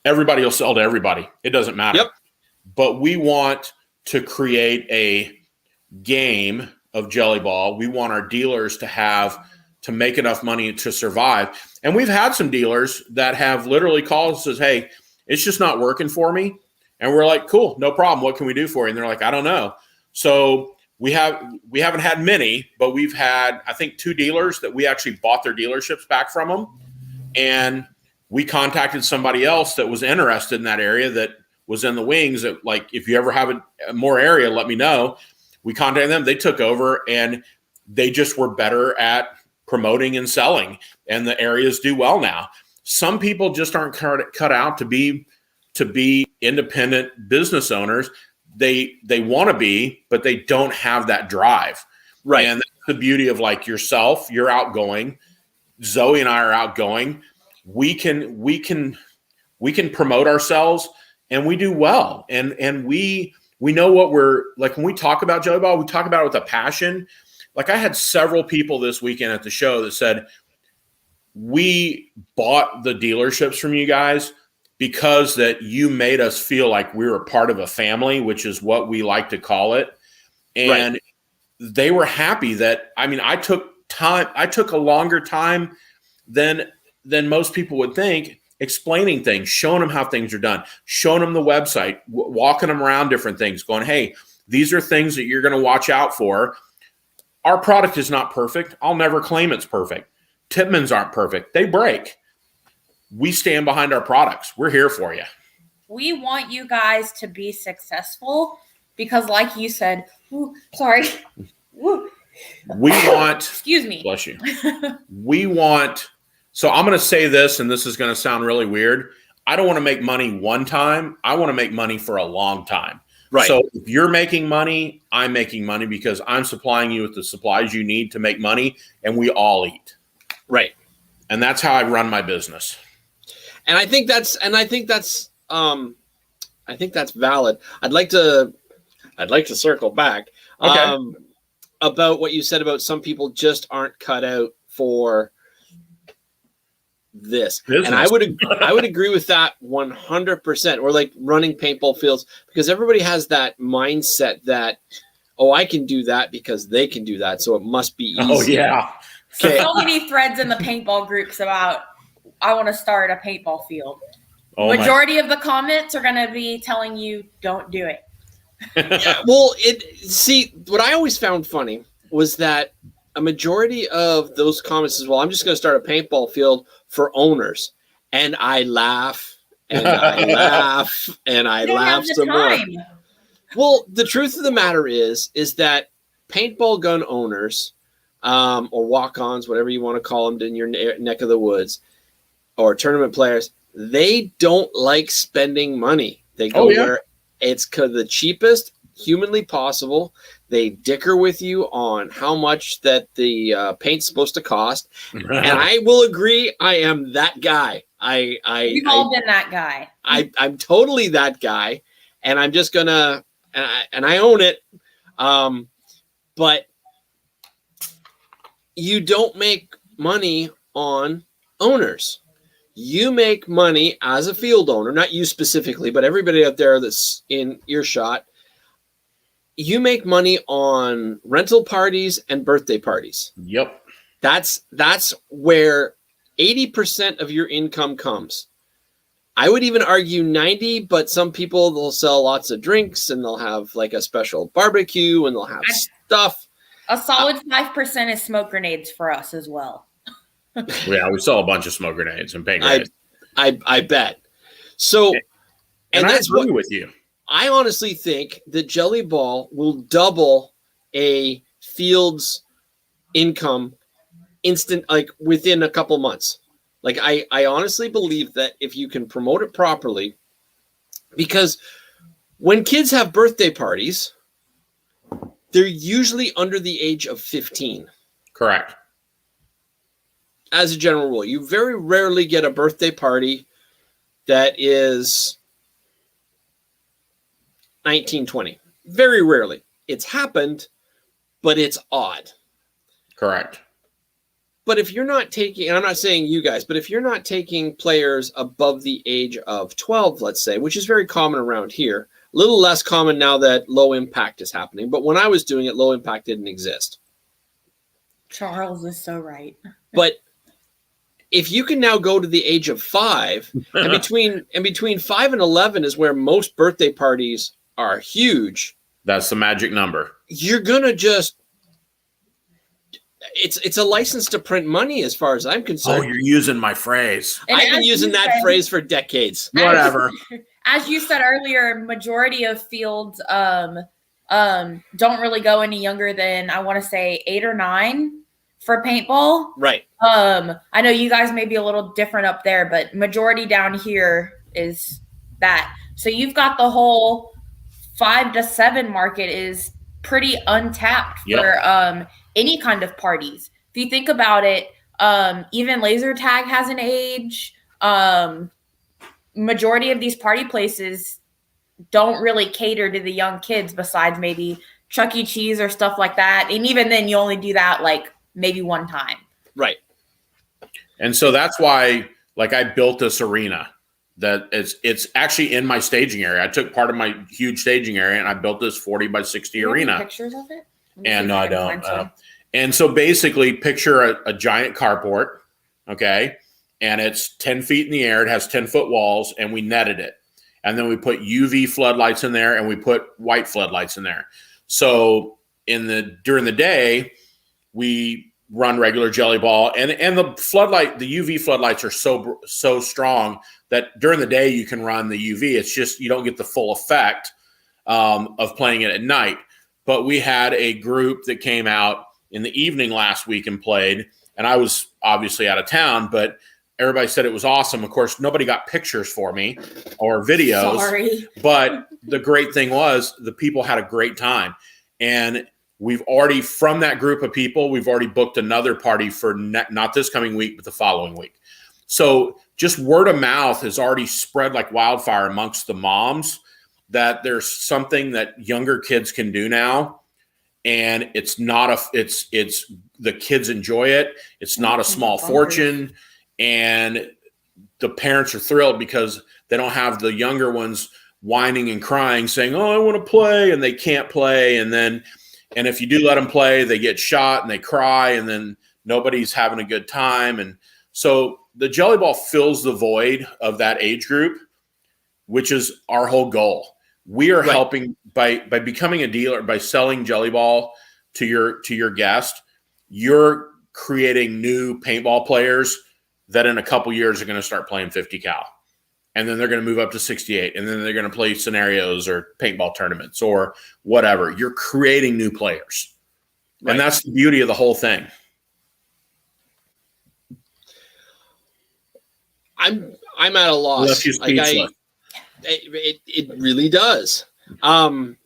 Everybody will sell to everybody. It doesn't matter. Yep. But we want to create a game of Gellyball. We want our dealers to make enough money to survive. And we've had some dealers that have literally called and says, hey, it's just not working for me. And we're like, cool, no problem. What can we do for you? And they're like, I don't know. So we haven't had many, but we've had, I think, 2 dealers that we actually bought their dealerships back from them. And we contacted somebody else that was interested in that area that was in the wings. That, like, if you ever have a more area, let me know. We contacted them. They took over, and they just were better at promoting and selling, and the areas do well now. Some people just aren't cut out to be independent business owners. They want to be, but they don't have that drive. Right. And that's the beauty of, like, yourself. You're outgoing. Zoe and I are outgoing. We can promote ourselves, and we do well. And we know what we're like. When we talk about Gellyball, we talk about it with a passion. Like, I had several people this weekend at the show that said, we bought the dealerships from you guys because that you made us feel like we were part of a family, which is what we like to call it. And they were happy that, I mean, I took a longer time than most people would think, explaining things, showing them how things are done, showing them the website, walking them around different things, going, hey, these are things that you're going to watch out for. Our product is not perfect. I'll never claim it's perfect. Tippmans aren't perfect. They break. We stand behind our products. We're here for you. We want you guys to be successful because, like you said, sorry. We want, excuse me. Bless you. So I'm going to say this, and this is going to sound really weird. I don't want to make money one time. I want to make money for a long time. Right. So if you're making money, I'm making money because I'm supplying you with the supplies you need to make money, and we all eat. Right. And that's how I run my business. And I think that's valid. I'd like to circle back about what you said about some people just aren't cut out for this. Business. And I would agree with that 100%. Or like running paintball fields, because everybody has that mindset that, oh, I can do that because they can do that, so it must be easy. Oh yeah. Okay. So many threads in the paintball groups about, I want to start a paintball field. Majority of the comments are going to be telling you don't do it. Yeah, well, what I always found funny was that a majority of those comments is, well, I'm just going to start a paintball field for owners. And I laugh and I laugh and I laugh some more. Well, the truth of the matter is that paintball gun owners, or walk-ons, whatever you want to call them in your neck of the woods, or tournament players, they don't like spending money. They go where it's the cheapest humanly possible. They dicker with you on how much that the paint's supposed to cost. And I will agree, I am that guy. We've all been that guy. I'm totally that guy. And I'm just going to, and I own it. But you don't make money on owners. You make money as a field owner, not you specifically, but everybody out there that's in earshot. You make money on rental parties and birthday parties. Yep. That's where 80% of your income comes. I would even argue 90, but some people, they'll sell lots of drinks and they'll have like a special barbecue and they'll have stuff. A solid 5% is smoke grenades for us as well. Yeah, we sell a bunch of smoke grenades and paint grenades. I bet. So, and I agree with you. I honestly think that Gellyball will double a field's income within a couple months. Like I honestly believe that if you can promote it properly, because when kids have birthday parties, they're usually under the age of 15. Correct. As a general rule, you very rarely get a birthday party that is 19, 20. Very rarely. It's happened, but it's odd. Correct. But if you're not taking, and I'm not saying you guys, but if you're not taking players above the age of 12, let's say, which is very common around here, a little less common now that low impact is happening. But when I was doing it, low impact didn't exist. Charles is so right. But if you can now go to the age of 5, and between 5 and 11 is where most birthday parties are huge. That's the magic number. You're gonna just it's a license to print money as far as I'm concerned. Oh, you're using my phrase. And I've been using that phrase for decades. Whatever. As you said earlier, majority of fields don't really go any younger than, I want to say, 8 or 9 for paintball. Right. I know you guys may be a little different up there, but majority down here is that. So you've got the whole 5 to 7 market is pretty untapped for any kind of parties. If you think about it, even laser tag has an age. Majority of these party places don't really cater to the young kids besides maybe Chuck E. Cheese or stuff like that. And even then you only do that like maybe one time. Right. And so that's why, like, I built this arena that it's actually in my staging area. I took part of my huge staging area and I built this 40 by 60 arena. Pictures of it? And no, I don't. And so basically picture a giant carport, okay? And it's 10 feet in the air. It has 10-foot walls, and we netted it. And then we put UV floodlights in there, and we put white floodlights in there. So during the day, we run regular Gellyball, and the UV floodlights are so strong that during the day you can run the UV. It's just you don't get the full effect of playing it at night. But we had a group that came out in the evening last week and played, and I was obviously out of town, but everybody said it was awesome. Of course, nobody got pictures for me or videos. Sorry. But the great thing was the people had a great time. And we've already, from that group of people, we've already booked another party for not this coming week, but the following week. So just word of mouth has already spread like wildfire amongst the moms that there's something that younger kids can do now. And it's the kids enjoy it. It's not a small fortune. And the parents are thrilled because they don't have the younger ones whining and crying, saying, "Oh, I want to play," and they can't play. And if you do let them play, they get shot and they cry, and then nobody's having a good time. And so the Gellyball fills the void of that age group, which is our whole goal. We are helping by becoming a dealer, by selling Gellyball to your guest. You're creating new paintball players that in a couple years are going to start playing 50 cal. And then they're going to move up to 68. And then they're going to play scenarios or paintball tournaments or whatever. You're creating new players. Right. And that's the beauty of the whole thing. I'm at a loss. It really does. I'm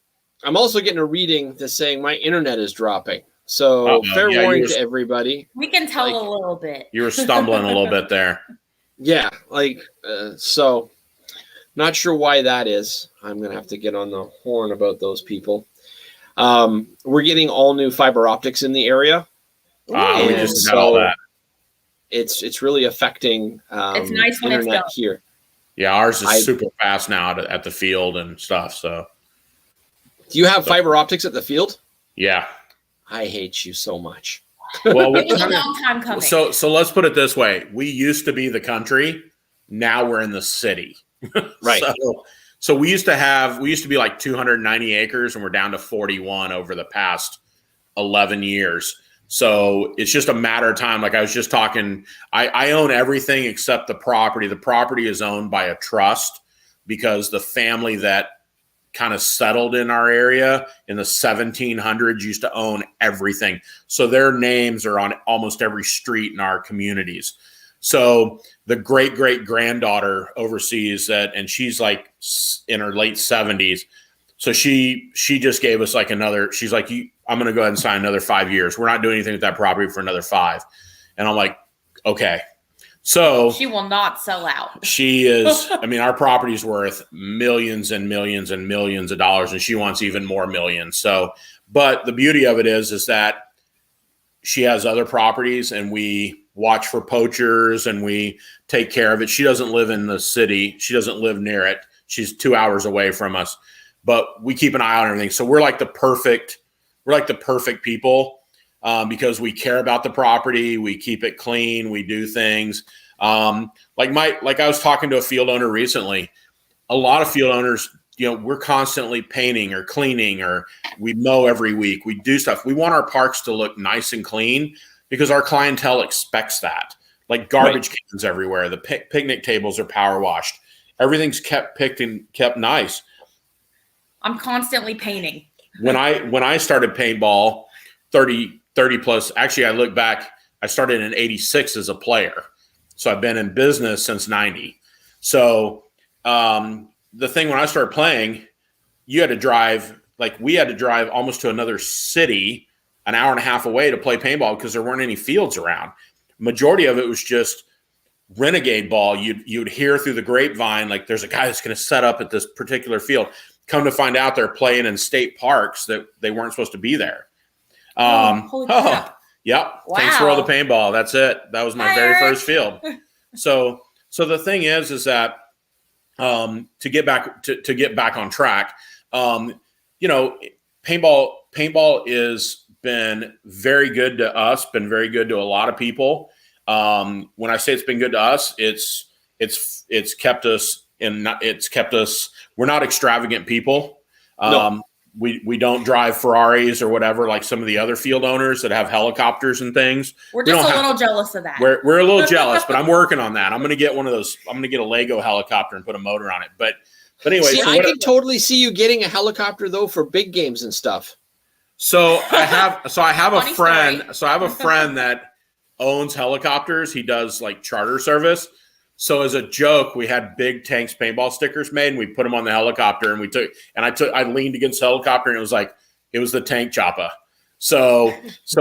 also getting a reading that's saying my internet is dropping. So fair warning to everybody. We can tell a little bit. You were stumbling a little bit there. Yeah, so not sure why that is. I'm going to have to get on the horn about those people. We're getting all new fiber optics in the area. We just got all that. It's really affecting it's nice when internet it's here. Yeah, ours is super fast now at the field and stuff. So, do you have fiber optics at the field? Yeah. I hate you so much. Well, it was a long time coming. So let's put it this way: we used to be the country. Now we're in the city. Right. So we used to be like 290 acres, and we're down to 41 over the past 11 years. So it's just a matter of time. Like I was just talking, I own everything except the property. The property is owned by a trust because the family that kind of settled in our area in the 1700s used to own everything. So their names are on almost every street in our communities. So the great-great-granddaughter oversees that, and she's like in her late 70s. So she just gave us like she's like, I'm going to go ahead and sign another 5 years. We're not doing anything with that property for another 5. And I'm like, okay. So she will not sell out. She is, I mean, our property's worth millions and millions and millions of dollars, and she wants even more millions. So, but the beauty of it is that she has other properties, and we watch for poachers and we take care of it. She doesn't live in the city. She doesn't live near it. She's 2 hours away from us, but we keep an eye on everything. So we're like the perfect people because we care about the property. We keep it clean. We do things. Like I was talking to a field owner recently. A lot of field owners, we're constantly painting or cleaning, or we mow every week. We do stuff. We want our parks to look nice and clean because our clientele expects that. Like garbage cans everywhere. The picnic tables are power washed. Everything's kept picked and kept nice. I'm constantly painting. When I started paintball 30 plus, actually I look back, I started in 86 as a player. So I've been in business since 90. So the thing when I started playing, we had to drive almost to another city, an hour and a half away to play paintball because there weren't any fields around. Majority of it was just renegade ball. You'd hear through the grapevine, like there's a guy that's going to set up at this particular field. Come to find out they're playing in state parks that they weren't supposed to be there. Holy crap. Yep. Wow. Thanks for all the paintball. That's it. That was my very first field. So the thing is that to get back on track, paintball is been very good to us, been very good to a lot of people. When I say it's been good to us, it's kept us we're not extravagant people. No. We don't drive Ferraris or whatever, like some of the other field owners that have helicopters and things. We're just a little jealous of that. We're a little jealous, but I'm working on that. I'm going to get one of those. I'm going to get a Lego helicopter and put a motor on it. But anyway, I can totally see you getting a helicopter though for big games and stuff. So I have a friend. Story. So I have a friend that owns helicopters. He does like charter service. So as a joke, we had big Tanks paintball stickers made, and we put them on the helicopter, and I leaned against the helicopter, and it was the Tank chopper. So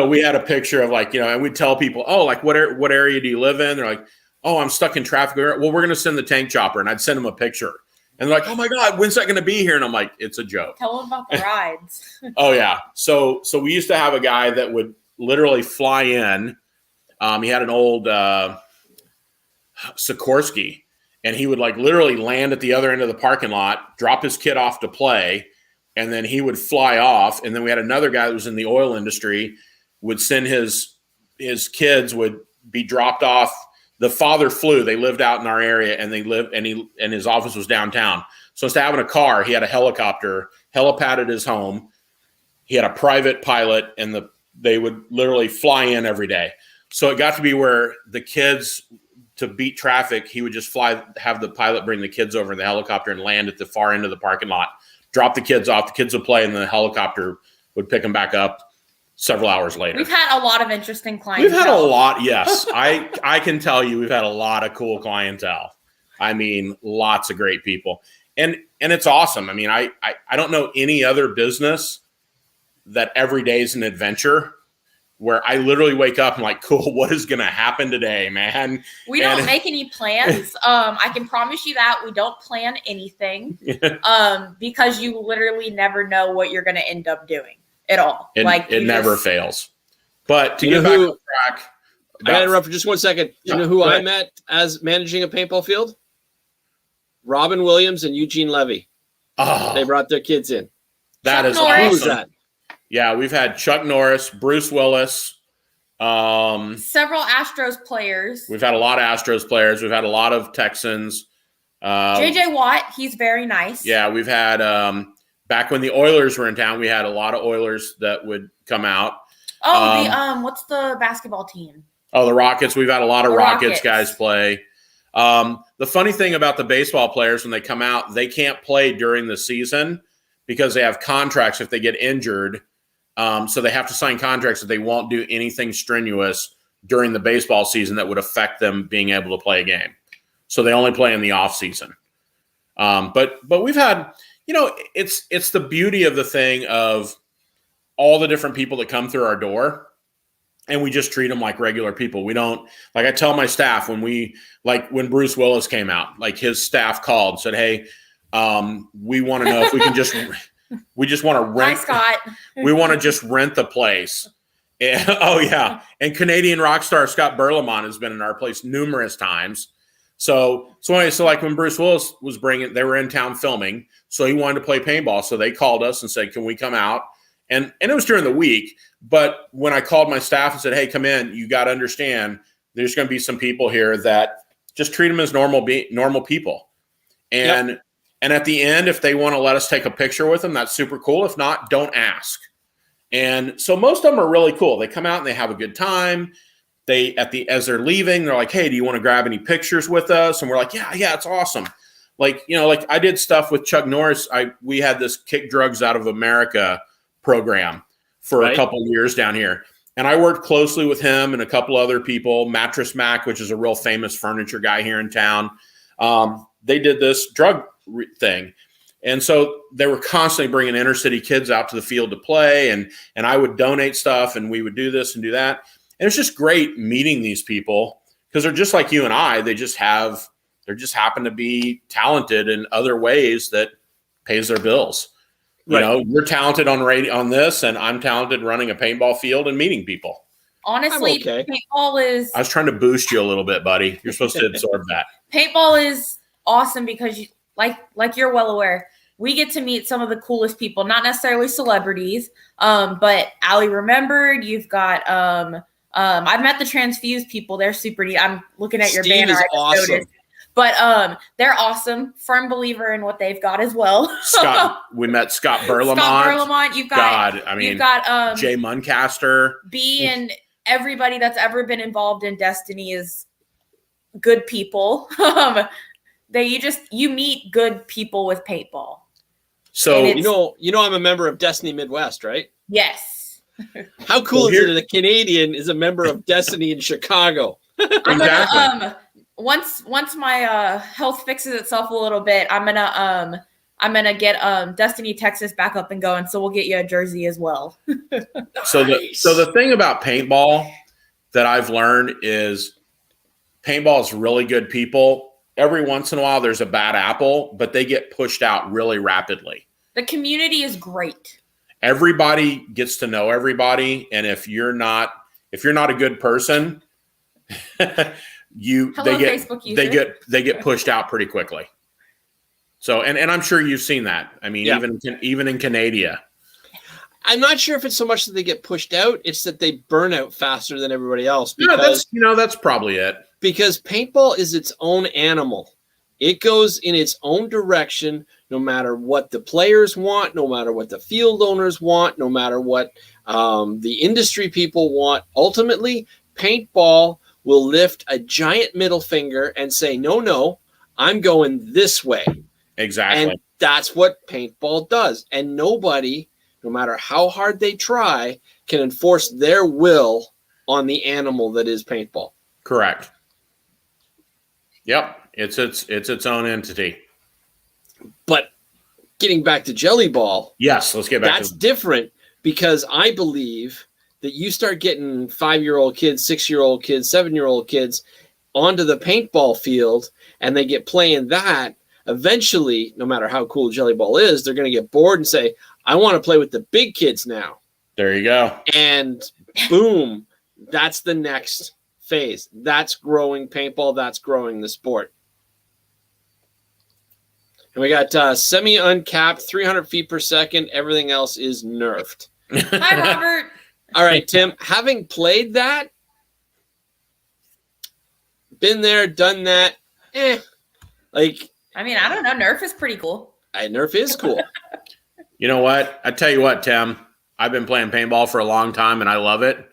we had a picture of and we'd tell people, oh, like what area do you live in? They're like, oh, I'm stuck in traffic. Well, we're going to send the Tank chopper, and I'd send them a picture, and they're like, oh my God, when's that going to be here? And I'm like, it's a joke. Tell them about the rides. Oh yeah. So we used to have a guy that would literally fly in. He had an old Sikorsky, and he would literally land at the other end of the parking lot, drop his kid off to play, and then he would fly off. And then we had another guy that was in the oil industry, would send his kids would be dropped off. The father flew. They lived out in our area, and and his office was downtown. So instead of having a car, he had a helicopter, helipad at his home. He had a private pilot, and they would literally fly in every day. So it got to be where the kids, to beat traffic, he would just have the pilot bring the kids over in the helicopter and land at the far end of the parking lot, drop the kids off, the kids would play, and then the helicopter would pick them back up several hours later. We've had a lot of interesting clientele. We've had a lot, yes. I can tell you we've had a lot of cool clientele. I mean, lots of great people. And it's awesome. I mean, I don't know any other business that every day is an adventure, where I literally wake up and like, cool, what is going to happen today, man? We don't make any plans. I can promise you that we don't plan anything because you literally never know what you're going to end up doing at all. It never fails. But to get back on track. I got to interrupt for just 1 second. Yeah, you know who I met as managing a paintball field? Robin Williams and Eugene Levy. Oh, they brought their kids in. That is awesome. Who was that? Yeah, we've had Chuck Norris, Bruce Willis. Several Astros players. We've had a lot of Astros players. We've had a lot of Texans. JJ Watt, he's very nice. Yeah, we've had back when the Oilers were in town, we had a lot of Oilers that would come out. Oh, what's the basketball team? Oh, the Rockets. We've had a lot of Rockets guys play. The funny thing about the baseball players, when they come out, they can't play during the season because they have contracts if they get injured. So they have to sign contracts that they won't do anything strenuous during the baseball season that would affect them being able to play a game. So they only play in the off season. But we've had, it's the beauty of the thing of all the different people that come through our door, and we just treat them like regular people. We don't, like I tell my staff when when Bruce Willis came out, like his staff called and said, hey, we want to know if we can we just want to rent. Hi, Scott. We want to just rent the place. Oh yeah. And Canadian rock star Scott Burlemont has been in our place numerous times. So like when Bruce Willis was they were in town filming, so he wanted to play paintball. So they called us and said, can we come out? And it was during the week. But when I called my staff and said, hey, come in, you got to understand there's going to be some people here that just treat them as normal people. And at the end, if they want to let us take a picture with them, that's super cool. If not, don't ask. And so most of them are really cool. They come out and they have a good time. As they're leaving, they're like, hey, do you want to grab any pictures with us? And we're like, yeah, it's awesome. Like I did stuff with Chuck Norris. We had this Kick Drugs Out of America program for a couple of years down here. And I worked closely with him and a couple other people, Mattress Mac, which is a real famous furniture guy here in town. They did this drug thing. And so they were constantly bringing inner city kids out to the field to play. And I would donate stuff and we would do this and do that. And it's just great meeting these people because they're just like you and I. They just happen to be talented in other ways that pays their bills. You're talented on this, and I'm talented running a paintball field and meeting people. Honestly, paintball is... I was trying to boost you a little bit, buddy. You're supposed to absorb that. Paintball is awesome because, like you're well aware, we get to meet some of the coolest people, not necessarily celebrities, but Allie Remembered. You've got... I've met the Transfused people. They're super neat. I'm looking at your Steve banner. is awesome. But they're awesome. Firm believer in what they've got as well. We met Scott Burlemont. You've got Jay Muncaster. B, and everybody that's ever been involved in Destiny is good people. You meet good people with paintball. So I'm a member of Destiny Midwest, right? Yes. How cool is it that a Canadian is a member of Destiny in Chicago? Exactly. Once my health fixes itself a little bit, I'm gonna get Destiny Texas back up and going. So we'll get you a jersey as well. So the thing about paintball that I've learned is paintball is really good people. Every once in a while there's a bad apple, but they get pushed out really rapidly. The community is great. Everybody gets to know everybody, and if you're not a good person, they get pushed out pretty quickly. So and I'm sure you've seen that. I mean, even in Canada. I'm not sure if it's so much that they get pushed out, it's that they burn out faster than everybody else. That's probably it. Because paintball is its own animal. It goes in its own direction, no matter what the players want, no matter what the field owners want, no matter what the industry people want. Ultimately, paintball will lift a giant middle finger and say, no, I'm going this way. Exactly. And that's what paintball does. And nobody, no matter how hard they try, can enforce their will on the animal that is paintball. Correct. Yep. It's its own entity. But getting back to Gellyball. Yes, let's get back that's different because I believe that you start getting 5-year-old kids, 6-year-old kids, 7-year-old kids onto the paintball field and they get playing that. Eventually, no matter how cool Gellyball is, they're going to get bored and say, I want to play with the big kids now. There you go. And boom, that's the next phase. That's growing paintball. That's growing the sport. And we got semi-uncapped, 300 feet per second. Everything else is nerfed. Hi, Robert. All right, Tim, having played that, been there, done that, I don't know. Nerf is pretty cool. Nerf is cool. You know what? I tell you what, Tim, I've been playing paintball for a long time and I love it,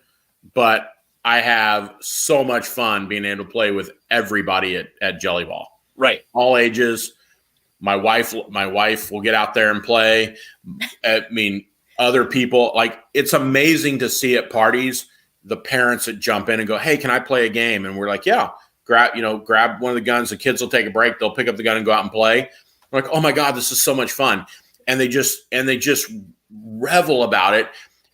but I have so much fun being able to play with everybody at Gellyball. Right. All ages. My wife will get out there and play. I mean, other people, like, it's amazing to see at parties the parents that jump in and go, "Hey, can I play a game?" And we're like, "Yeah, grab one of the guns." The kids will take a break. They'll pick up the gun and go out and play. We're like, "Oh my God, this is so much fun." And they just revel about it.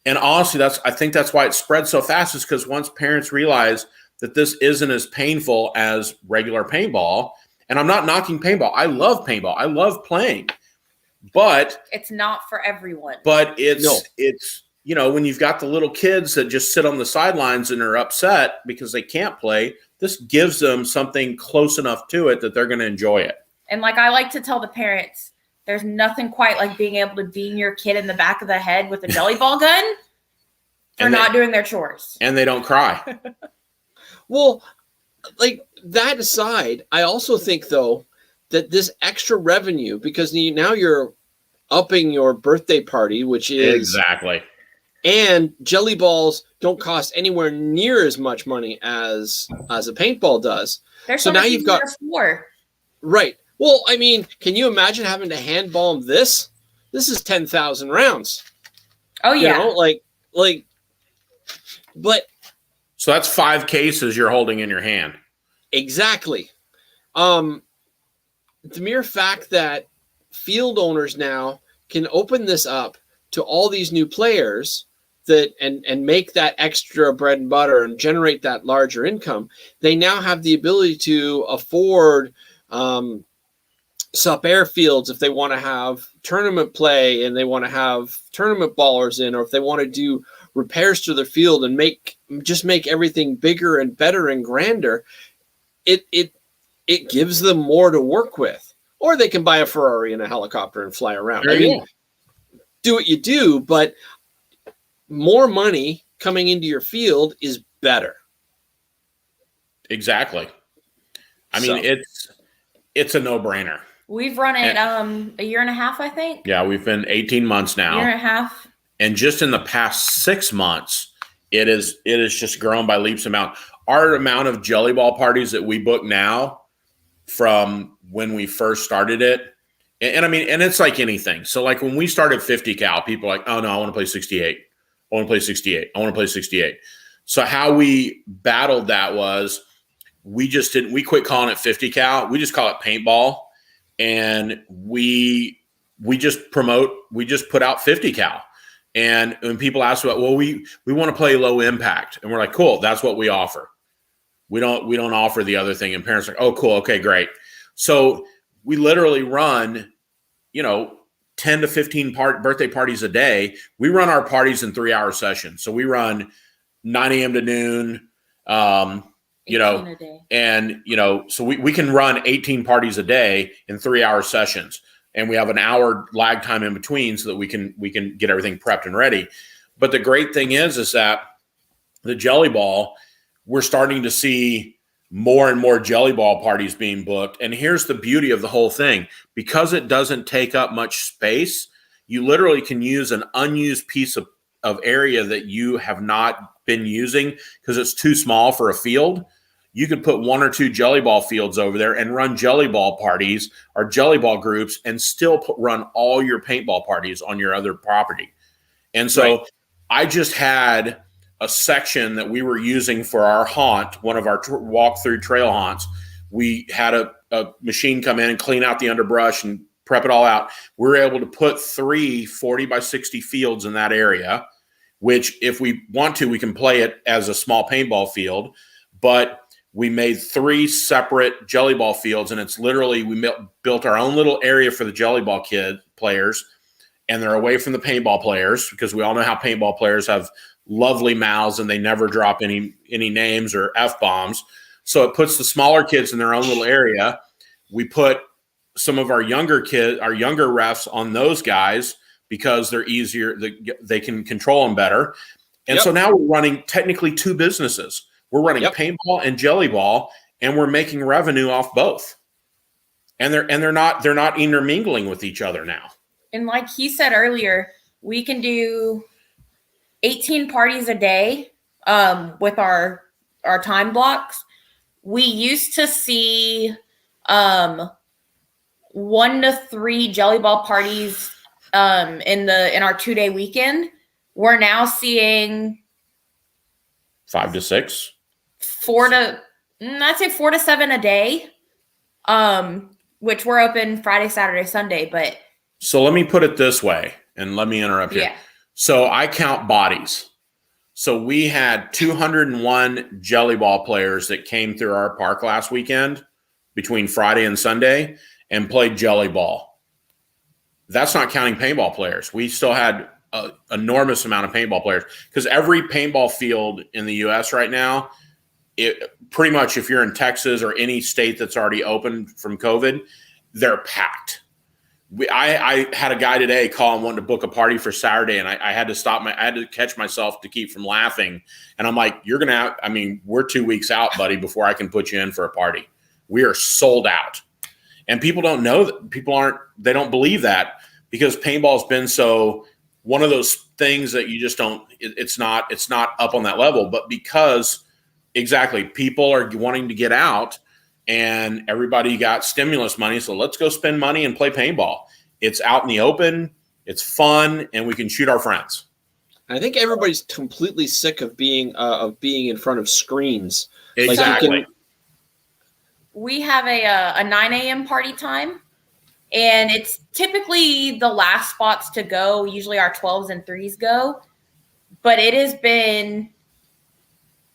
And honestly, I think that's why it spread so fast, is because once parents realize that this isn't as painful as regular paintball, and I'm not knocking paintball. I love paintball. I love playing, but it's not for everyone. But it's when you've got the little kids that just sit on the sidelines and are upset because they can't play, this gives them something close enough to it that they're going to enjoy it. And like I like to tell the parents, there's nothing quite like being able to beam your kid in the back of the head with a Gellyball gun for not doing their chores. And they don't cry. Well, like, that aside, I also think, though, that this extra revenue, because now you're upping your birthday party, which is exactly, and Gellyballs don't cost anywhere near as much money as a paintball does. So now you've got right. Well, I mean, can you imagine having to hand bomb this? This is 10,000 rounds. Oh yeah, but so that's 5 cases you're holding in your hand. Exactly. The mere fact that field owners now can open this up to all these new players that and make that extra bread and butter and generate that larger income, they now have the ability to afford sup airfields if they want to have tournament play and they want to have tournament ballers in, or if they want to do repairs to their field and make everything bigger and better and grander. It gives them more to work with. Or they can buy a Ferrari and a helicopter and fly around. Do what you do, but more money coming into your field is better. Exactly. I mean, it's a no-brainer. We've run it a year and a half, I think. Yeah, we've been 18 months now. Year and a half. And just in the past 6 months, it is just grown by leaps and bounds. Our amount of Gellyball parties that we book now from when we first started it, and I mean, and it's like anything. So like when we started 50 cal, people are like, "Oh no, I want to play 68. I want to play 68. I want to play 68." So how we battled that was we quit calling it 50 cal. We just call it paintball. And we just put out 50 cal. And when people ask about, well, we want to play low impact, and we're like, cool, that's what we offer. We don't offer the other thing. And parents are like, oh, cool, okay, great. So we literally run, 10 to 15 birthday parties a day. We run our parties in 3-hour sessions. So we run 9 a.m. to noon. So we can run 18 parties a day in 3-hour sessions, and we have an hour lag time in between so that we can get everything prepped and ready. But the great thing is that the Gellyball, we're starting to see more and more Gellyball parties being booked. And here's the beauty of the whole thing. Because it doesn't take up much space, you literally can use an unused piece of area that you have not been using because it's too small for a field. You could put 1 or 2 Gellyball fields over there and run Gellyball parties or Gellyball groups and still run all your paintball parties on your other property. And so I just had a section that we were using for our haunt, one of our walk-through trail haunts. We had a machine come in and clean out the underbrush and prep it all out. We were able to put 3 40 by 60 fields in that area, which if we want to, we can play it as a small paintball field. But we made 3 separate Gellyball fields, and it's literally we built our own little area for the Gellyball players, and they're away from the paintball players because we all know how paintball players have lovely mouths and they never drop any names or F-bombs. So it puts the smaller kids in their own little area. We put some of our younger refs on those guys because they're easier. They can control them better. And so now we're running technically 2 businesses. We're running paintball and Gellyball, and we're making revenue off both. And they're not intermingling with each other now. And like he said earlier, we can do 18 parties a day with our time blocks. We used to see 1 to 3 Gellyball parties in our 2-day weekend. We're now seeing 5 to 6, I'd say 4 to 7 a day. Which we're open Friday, Saturday, Sunday, but so let me put it this way, and let me interrupt here. yeah. So I count bodies. So we had 201 Gellyball players that came through our park last weekend between Friday and Sunday and played Gellyball. That's not counting paintball players. We still had an enormous amount of paintball players because every paintball field in the U.S. right now, pretty much if you're in Texas or any state that's already open from COVID, they're packed. I had a guy today call and wanted to book a party for Saturday, and I had to stop. I had to catch myself to keep from laughing. And I'm like, you're going to we're 2 weeks out, buddy, before I can put you in for a party. We are sold out. And people don't know that. They don't believe that because paintball's been so one of those things that you just don't, it's not up on that level. But because exactly, people are wanting to get out and everybody got stimulus money. So let's go spend money and play paintball. It's out in the open. It's fun. And we can shoot our friends. I think everybody's completely sick of being in front of screens. Exactly. We have a 9 a.m. party time, and it's typically the last spots to go. Usually our 12s and 3s go, but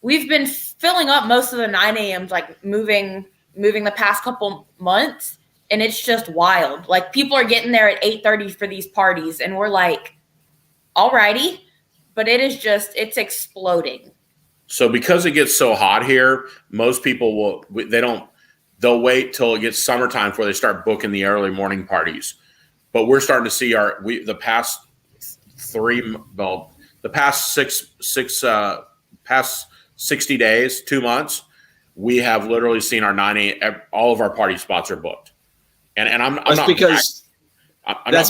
we've been filling up most of the 9 a.m.s, like moving the past couple months, and it's just wild. Like people are getting there at 8:30 for these parties, and we're like, alrighty, but it's exploding. So because it gets so hot here, most people they'll wait till it gets summertime before they start booking the early morning parties. But we're starting to see the past 60 days, 2 months, we have literally seen our 9 a.m. all of our party spots are booked. And that's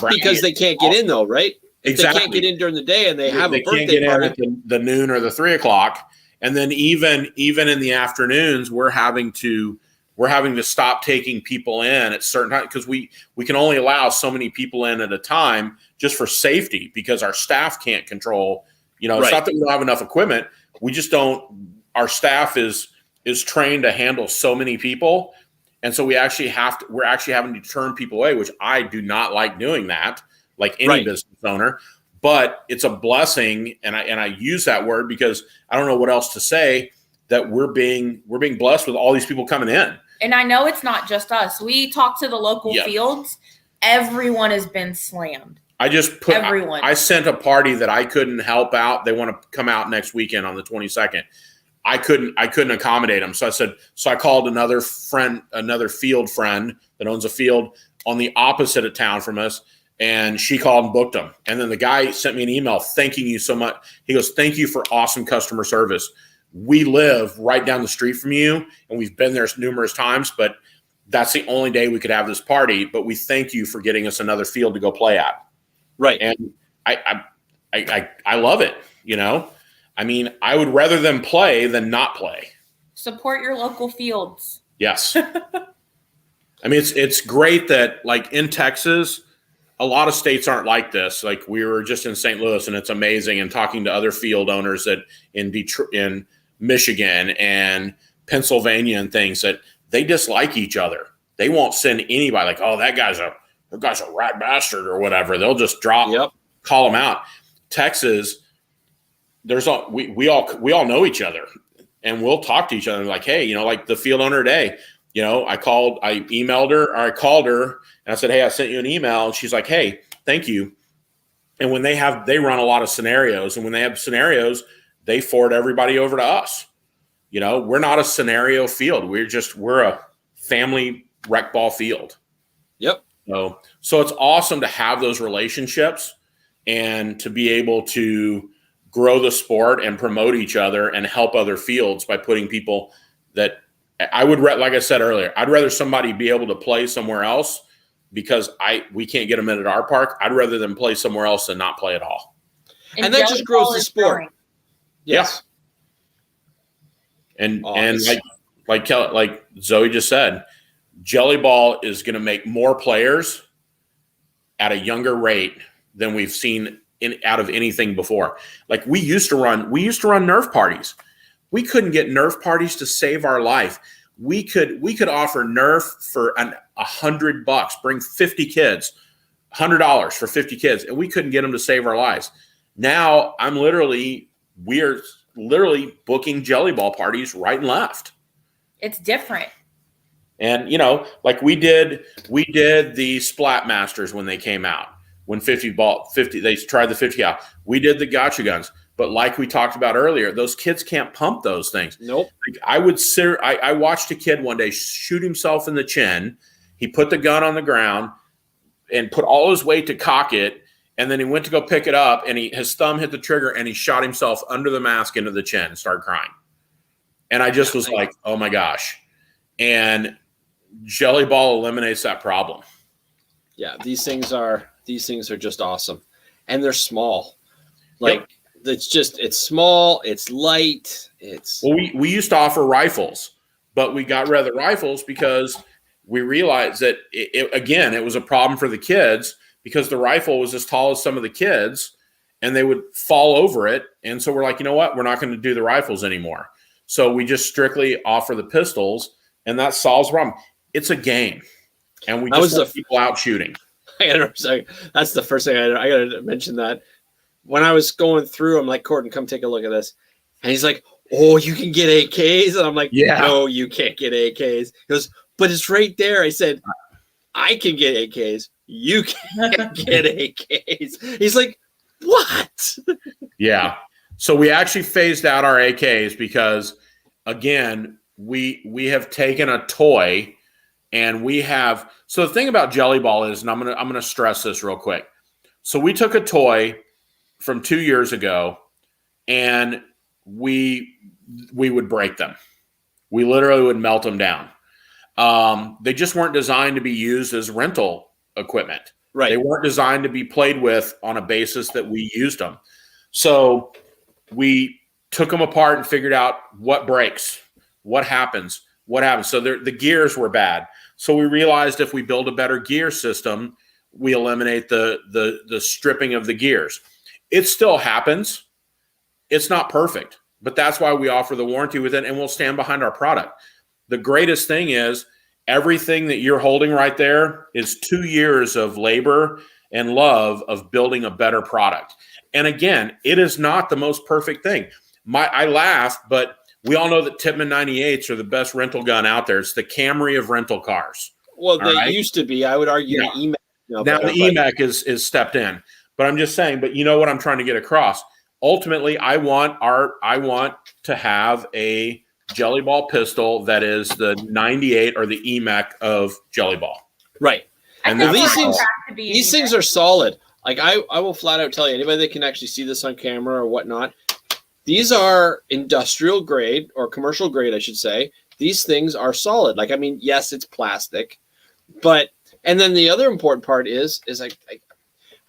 because they can't get in though, right? Exactly. They can't get in during the day and they have a birthday can't get party in at the noon or the 3 o'clock. And then even in the afternoons, we're having to stop taking people in at certain times because we can only allow so many people in at a time just for safety because our staff can't control. It's not that we don't have enough equipment. We just don't. Our staff is trained to handle so many people, and so we're actually having to turn people away, which I do not like doing that, like any business owner. But it's a blessing, and I use that word because I don't know what else to say. That we're being blessed with all these people coming in. And I know it's not just us. We talk to the local fields. Everyone has been slammed. Everyone. I sent a party that I couldn't help out. They want to come out next weekend on the 22nd. I couldn't accommodate them. So I called another field friend that owns a field on the opposite of town from us. And she called and booked them. And then the guy sent me an email thanking you so much. He goes, thank you for awesome customer service. We live right down the street from you, and we've been there numerous times, but that's the only day we could have this party. But we thank you for getting us another field to go play at. Right. And I love it. I would rather them play than not play. Support your local fields. Yes. It's great that like in Texas, a lot of states aren't like this. Like we were just in St. Louis, and it's amazing. And talking to other field owners that in Detroit, in Michigan and Pennsylvania and things, that they dislike each other. They won't send anybody like, oh, that guy's a rat bastard or whatever. They'll just call him out. Texas, we all know each other, and we'll talk to each other like, hey, like the field owner today. I emailed her or I called her and I said, hey, I sent you an email. And she's like, hey, thank you. And when they run a lot of scenarios, and when they have scenarios, they forward everybody over to us. We're not a scenario field. We're a family rec ball field. Yep. So it's awesome to have those relationships and to be able to grow the sport and promote each other and help other fields by putting people that like I said earlier, I'd rather somebody be able to play somewhere else because we can't get them in at our park. I'd rather them play somewhere else than not play at all. And that just grows the sport. Yes. And like Zoe just said, Gellyball is going to make more players at a younger rate than we've seen out of anything before. Like we used to run Nerf parties. We couldn't get Nerf parties to save our life. We could offer Nerf for $100, bring 50 kids, $100 for 50 kids, and we couldn't get them to save our lives. Now we're literally booking Gellyball parties right and left. It's different. And like we did the Splat Masters when they came out. When 50 they tried the 50 out. We did the gotcha guns. But like we talked about earlier, those kids can't pump those things. Nope. Like I watched a kid one day shoot himself in the chin. He put the gun on the ground and put all his weight to cock it. And then he went to go pick it up, and his thumb hit the trigger, and he shot himself under the mask into the chin and started crying. And I just was like, oh my gosh. And Gellyball eliminates that problem. Yeah, these things are just awesome. And they're small. Like it's small, it's light, Well, we used to offer rifles, but we got rid of the rifles because we realized that it was a problem for the kids because the rifle was as tall as some of the kids and they would fall over it. And so we're like, you know what? We're not going to do the rifles anymore. So we just strictly offer the pistols, and that solves the problem. It's a game, and we just want people out shooting. That's the first thing I got to mention that. When I was going through, I'm like, Gordon, come take a look at this. And he's like, oh, you can get AKs? And I'm like, no, you can't get AKs. He goes, but it's right there. I said, I can get AKs. You can't get AKs. He's like, what? Yeah. So we actually phased out our AKs because, again, we have taken a toy and we have. So the thing about Gellyball is, and I'm gonna stress this real quick. So we took a toy from 2 years ago, and we would break them. We literally would melt them down. They just weren't designed to be used as rental equipment. Right. They weren't designed to be played with on a basis that we used them. So we took them apart and figured out what breaks, what happens. So the gears were bad. So we realized if we build a better gear system, we eliminate the stripping of the gears. It still happens. It's not perfect, but that's why we offer the warranty with it, and we'll stand behind our product. The greatest thing is everything that you're holding right there is 2 years of labor and love of building a better product. And again, it is not the most perfect thing. I laugh, but we all know that Tippmann 98s are the best rental gun out there. It's the Camry of rental cars. Well, they used to be. I would argue the EMAC. Now the EMAC is stepped in. But I'm just saying, but you know what I'm trying to get across? Ultimately, I want to have a Gellyball pistol that is the 98 or the EMAC of Gellyball. Right. And these things are solid. Like I will flat out tell you, anybody that can actually see this on camera or whatnot, these are industrial grade or commercial grade, I should say. These things are solid. Like, I mean, yes, it's plastic, but, and then the other important part is I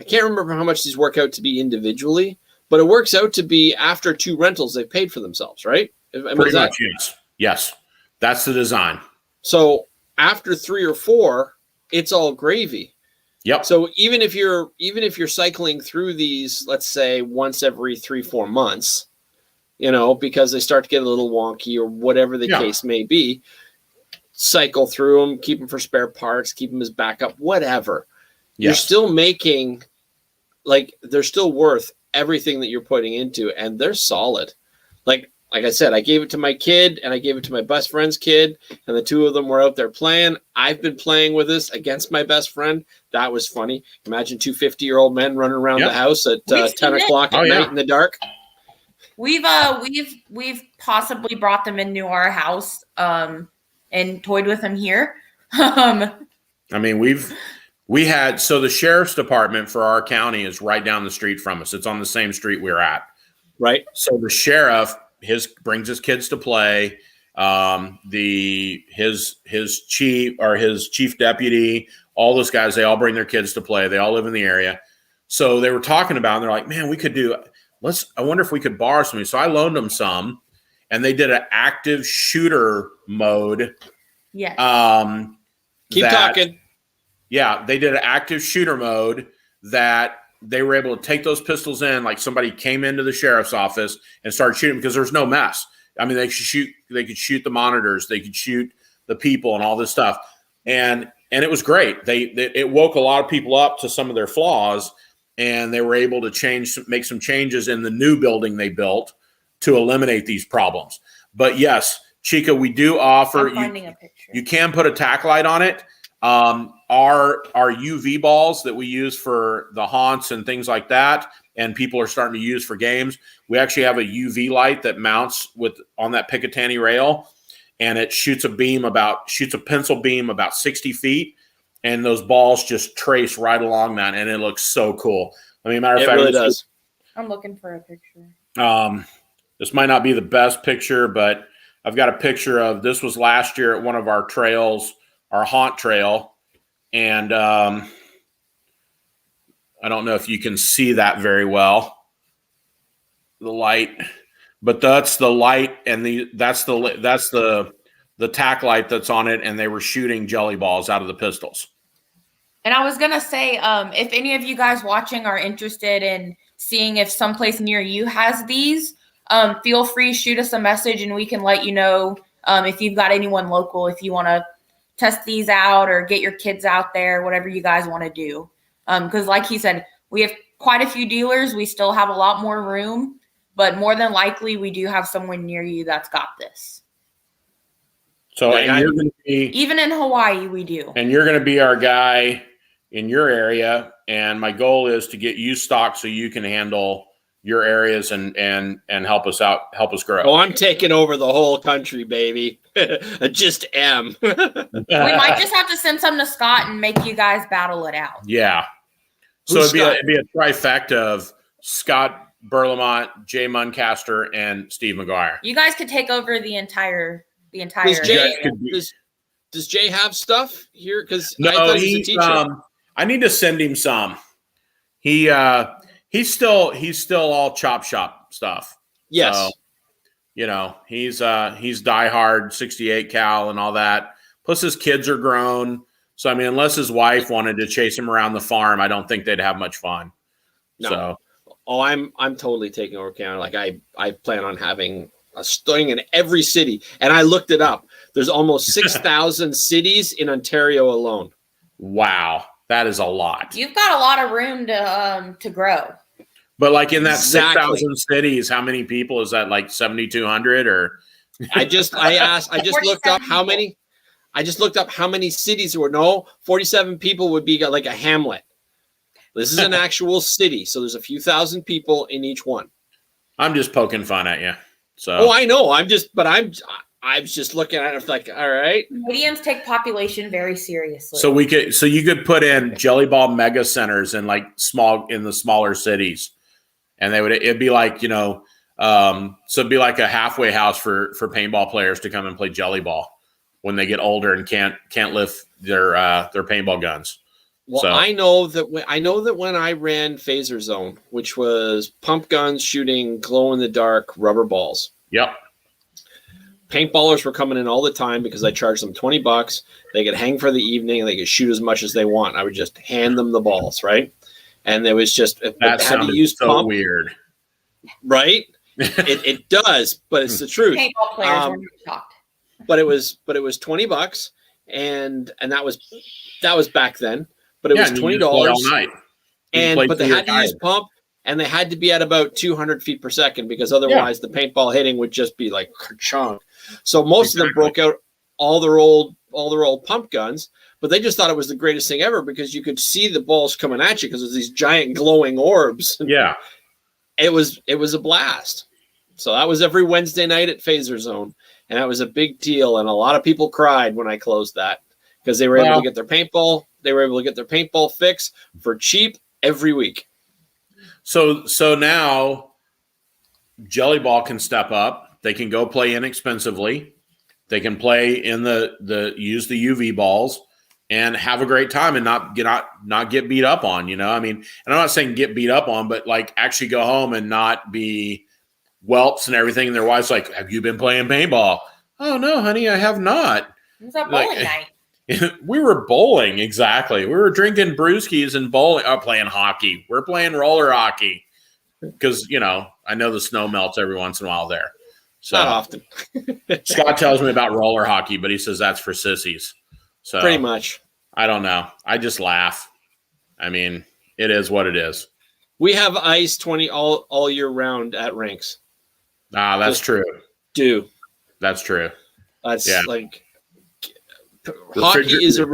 can't remember how much these work out to be individually, but it works out to be after 2 rentals, they've paid for themselves, right? Pretty much, yes. Yes. That's the design. So after 3 or 4, it's all gravy. Yep. So even if you're cycling through these, let's say once every 3-4 months, because they start to get a little wonky or whatever the case may be, cycle through them, keep them for spare parts, keep them as backup, whatever. Yes. You're still making, they're still worth everything that you're putting into, and they're solid. Like I said, I gave it to my kid and I gave it to my best friend's kid, and the 2 of them were out there playing. I've been playing with this against my best friend. That was funny. Imagine 2 50-year-old men running around the house at 10 o'clock at night in the dark. We've possibly brought them into our house and toyed with them here. I mean, we had, so the sheriff's department for our county is right down the street from us. It's on the same street we're at. Right. So the sheriff brings his kids to play. His chief deputy, all those guys, they all bring their kids to play. They all live in the area. So they were talking about, and they're like, man, we could I wonder if we could borrow something. So I loaned them some, and they did an active shooter mode. Yes. Keep talking. Yeah, they did an active shooter mode that they were able to take those pistols in, like somebody came into the sheriff's office and started shooting because there's no mess. I mean, they could shoot the monitors, they could shoot the people and all this stuff. And it was great. It woke a lot of people up to some of their flaws, and they were able to make some changes in the new building they built to eliminate these problems. But yes, Chica, we do offer you can put a tack light on it. Our UV balls that we use for the haunts and things like that, and people are starting to use for games. We actually have a UV light that mounts on that Picatinny rail, and it shoots a pencil beam about 60 feet, and those balls just trace right along that, and it looks so cool. I mean, matter of fact, it really does. I'm looking for a picture. This might not be the best picture, but I've got a picture of this. Was last year at one of our trails, our haunt trail. And I don't know if you can see that very well, the light, but that's the light, and that's the tack light that's on it, and they were shooting jelly balls out of the pistols. And I was gonna say, if any of you guys watching are interested in seeing if someplace near you has these, feel free, shoot us a message, and we can let you know if you've got anyone local, if you want to test these out or get your kids out there, whatever you guys want to do. Because like he said, we have quite a few dealers. We still have a lot more room, but more than likely we do have someone near you that's got this. So and you're going to be, even in Hawaii, we do. And you're going to be our guy in your area. And my goal is to get you stocked so you can handle your areas and help us out, help us grow. Oh, I'm taking over the whole country, baby. I just am. We might just have to send some to Scott and make you guys battle it out. Yeah. So it'd be a trifecta of Scott Berlamont, Jay Muncaster, and Steve McGuire. You guys could take over the entire. Does Jay have stuff here? Because no, I thought he was a teacher. I need to send him some. He's still all chop shop stuff. Yes. So, he's diehard 68 cal and all that. Plus his kids are grown. So, I mean, unless his wife wanted to chase him around the farm, I don't think they'd have much fun. No. So, I'm totally taking over Canada. Like I plan on having a thing in every city. And I looked it up. There's almost 6,000 cities in Ontario alone. Wow. That is a lot. You've got a lot of room to grow. But like in that 6,000 cities, how many people is that? Like 7,200 or? I just looked up how many. I just looked up how many cities there were. No, 47 people would be like a hamlet. This is an actual city, so there's a few thousand people in each one. I'm just poking fun at you. So. Oh, I know. I was just looking at it like, all right. Canadians take population very seriously. So you could put in Gellyball mega centers in the smaller cities, and it'd be like, so it'd be like a halfway house for paintball players to come and play Gellyball when they get older and can't lift their paintball guns. Well, so. I know that when I ran Phaser Zone, which was pump guns shooting glow in the dark rubber balls. Yep. Paintballers were coming in all the time because I charged them $20. They could hang for the evening and they could shoot as much as they want. I would just hand them the balls, right? And there was just that sounded so pump, weird, right? it does, but it's the truth. Paintball players were shocked. But it was $20, and that was back then. But it was $20 all night. But they had to use pump, and they had to be at about 200 feet per second because otherwise the paintball hitting would just be like chunk. So most of them broke out all their old pump guns, but they just thought it was the greatest thing ever because you could see the balls coming at you because there's these giant glowing orbs. Yeah, it was a blast. So that was every Wednesday night at Phaser Zone, and that was a big deal. And a lot of people cried when I closed that because they were able to get their paintball. They were able to get their paintball fix for cheap every week. So now Gellyball can step up. They can go play inexpensively. They can play in use the UV balls and have a great time and not get beat up on, I mean, and I'm not saying get beat up on, but like actually go home and not be whelps and everything. And their wife's like, have you been playing paintball? Oh no, honey, I have not. It was a bowling night. We were bowling, exactly. We were drinking brewskis and bowling, playing hockey. We're playing roller hockey because, I know the snow melts every once in a while there. So Not often. Scott tells me about roller hockey, but he says that's for sissies. So Pretty much. I don't know. I just laugh. I mean, it is what it is. We have ice 20 all year round at rinks. That's true. That's true. That's Yeah. like hockey is a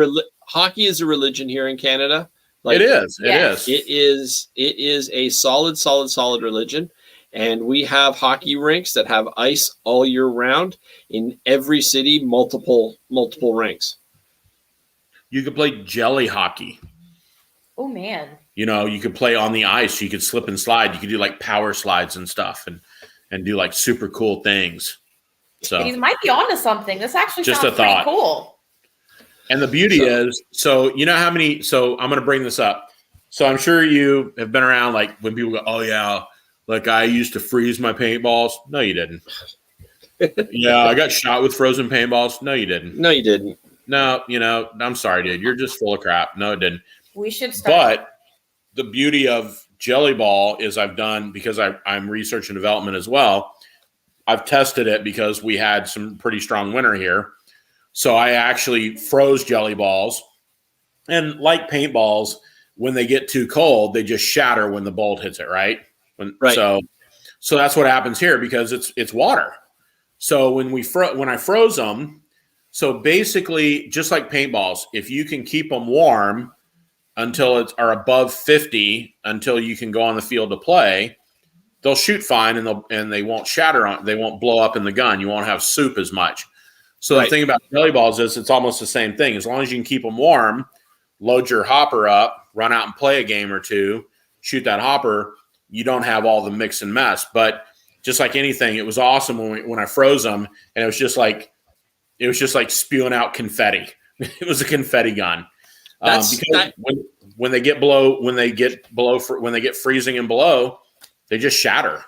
religion here in Canada. Like, it is. Yes. It is. It is a solid religion. And we have hockey rinks that have ice all year round in every city, multiple rinks. You could play jelly hockey. Oh man. You could play on the ice. You could slip and slide. You could do like power slides and stuff and do like super cool things. So He might be onto something. This actually Just sounds a thought. pretty cool. And the beauty is, so you know how many, so I'm going to bring this up. So I'm sure you have been around like when people go, oh yeah, like I used to freeze my paintballs. No, you didn't. Yeah, I got shot with frozen paintballs. No, you didn't. No, you didn't. No, I'm sorry, dude. You're just full of crap. No, it didn't. We should start. But the beauty of Gellyball is I've done, because I'm research and development as well, I've tested it because we had some pretty strong winter here. So I actually froze Gellyballs. And like paintballs, when they get too cold, they just shatter when the bolt hits it, right? Right. So that's what happens here because it's water. So when I froze them, so basically just like paintballs, if you can keep them warm until are above 50, until you can go on the field to play, they'll shoot fine and they won't shatter they won't blow up in the gun. You won't have soup as much. So Right. The thing about jelly balls is it's almost the same thing. As long as you can keep them warm, load your hopper up, run out and play a game or two, shoot that hopper, you don't have all the mix and mess. But just like anything, it was awesome when I froze them, and it was just like spewing out confetti. It was a confetti gun. Because when they get freezing and below, they just shatter.